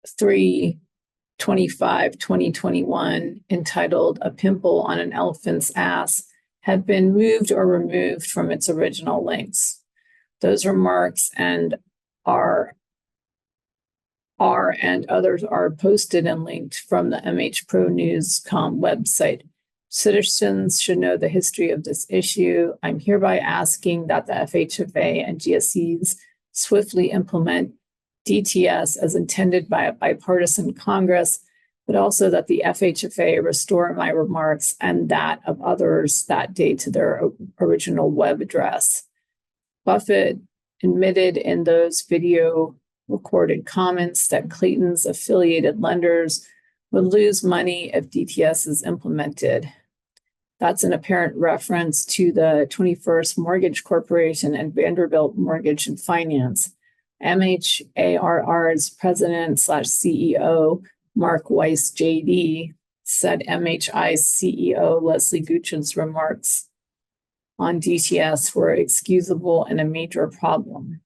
3/25/2021, entitled "A Pimple on an Elephant's Ass," have been moved or removed from its original links. Those remarks and others are posted and linked from the MH Pro News.com website. Citizens should know the history of this issue. I'm hereby asking that the FHFA and GSEs swiftly implement DTS as intended by a bipartisan Congress, but also that the FHFA restore my remarks and that of others that day to their original web address. Buffett admitted in those video recorded comments that Clayton's affiliated lenders would lose money if DTS is implemented. That's an apparent reference to the 21st Mortgage Corporation and Vanderbilt Mortgage and Finance. MHARR's president/CEO, Mark Weiss, JD, said MHI's CEO, Leslie Gucci's remarks on DTS were excusable and a major problem.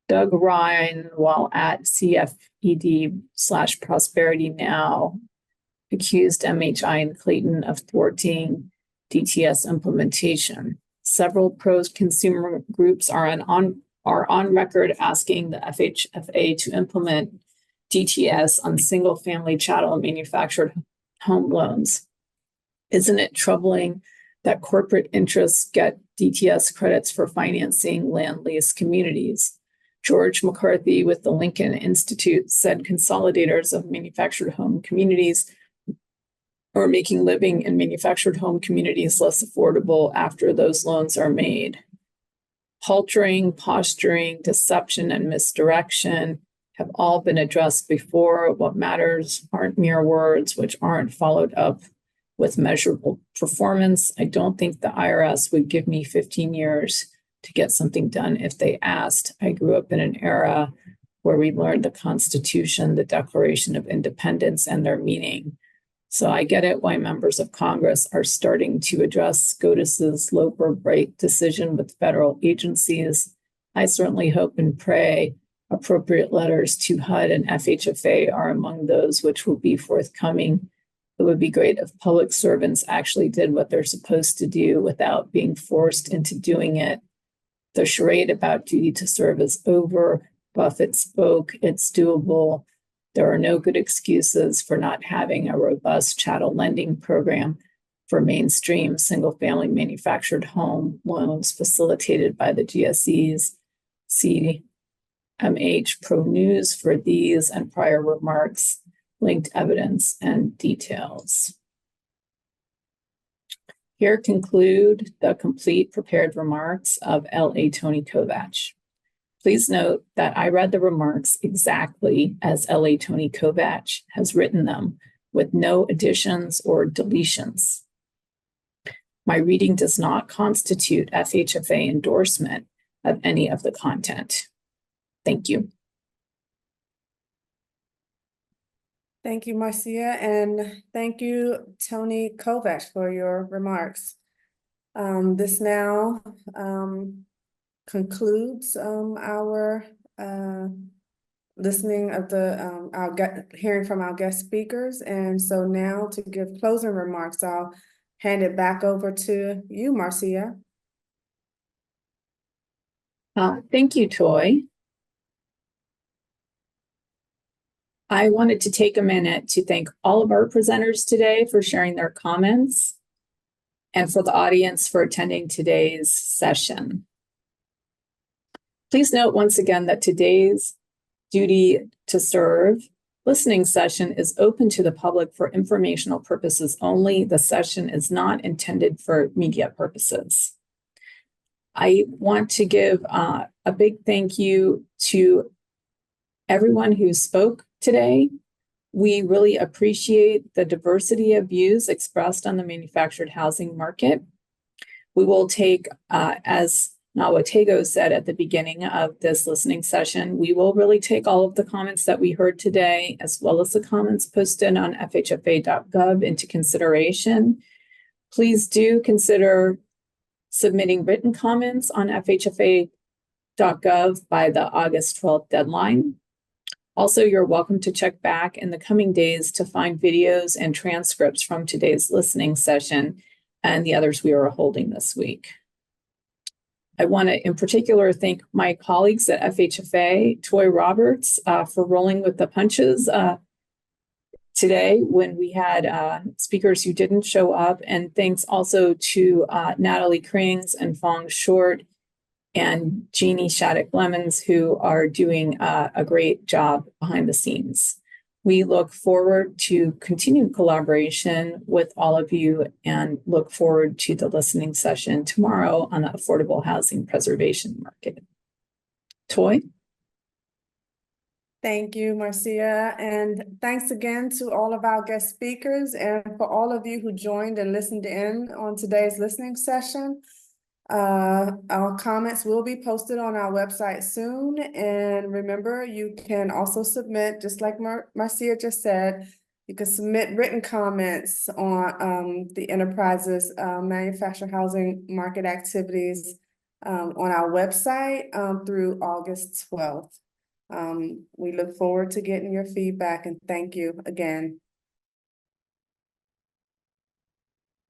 Doug Ryan, while at CFED/Prosperity Now, accused MHI and Clayton of thwarting DTS implementation. Several pro-consumer groups are on record asking the FHFA to implement DTS on single-family chattel manufactured home loans. Isn't it troubling that corporate interests get DTS credits for financing land lease communities? George McCarthy with the Lincoln Institute said consolidators of manufactured home communities are making living in manufactured home communities less affordable after those loans are made. Paltering, posturing, deception, and misdirection have all been addressed before. What matters aren't mere words, which aren't followed up with measurable performance. I don't think the IRS would give me 15 years to get something done if they asked. I grew up in an era where we learned the Constitution, the Declaration of Independence, and their meaning. So I get it why members of Congress are starting to address SCOTUS's Loper Bright decision with federal agencies. I certainly hope and pray appropriate letters to HUD and FHFA are among those which will be forthcoming. It would be great if public servants actually did what they're supposed to do without being forced into doing it. The charade about duty to serve is over. Buffett spoke. It's doable. There are no good excuses for not having a robust chattel lending program for mainstream single-family manufactured home loans facilitated by the GSEs. See MH Pro News for these and prior remarks, linked evidence, and details. Here conclude the complete prepared remarks of L.A. Tony Kovach. Please note that I read the remarks exactly as L.A. Tony Kovach has written them, with no additions or deletions. My reading does not constitute FHFA endorsement of any of the content. Thank you. Thank you, Marcia, and thank you, Tony Kovach, for your remarks. This now concludes our listening of hearing from our guest speakers. And so now to give closing remarks, I'll hand it back over to you, Marcia. Thank you, Toy. I wanted to take a minute to thank all of our presenters today for sharing their comments and for the audience for attending today's session. Please note once again that today's Duty to Serve listening session is open to the public for informational purposes only. The session is not intended for media purposes. I want to give a big thank you to everyone who spoke today. We really appreciate the diversity of views expressed on the manufactured housing market. We will take, as Nawatego said at the beginning of this listening session, we will really take all of the comments that we heard today, as well as the comments posted on FHFA.gov into consideration. Please do consider submitting written comments on FHFA.gov by the August 12th deadline. Also, you're welcome to check back in the coming days to find videos and transcripts from today's listening session and the others we are holding this week. I want to, in particular, thank my colleagues at FHFA, Toy Roberts, for rolling with the punches today when we had speakers who didn't show up. And thanks also to Natalie Krings and Fong Short and Jeannie Shattuck-Lemons, who are doing a great job behind the scenes. We look forward to continued collaboration with all of you and look forward to the listening session tomorrow on the affordable housing preservation market. Toy? Thank you, Marcia. And thanks again to all of our guest speakers and for all of you who joined and listened in on today's listening session. Our comments will be posted on our website soon. And remember, you can also submit, just like Marcia just said, you can submit written comments on the enterprise's manufactured housing market activities on our website through August 12th. We look forward to getting your feedback and thank you again.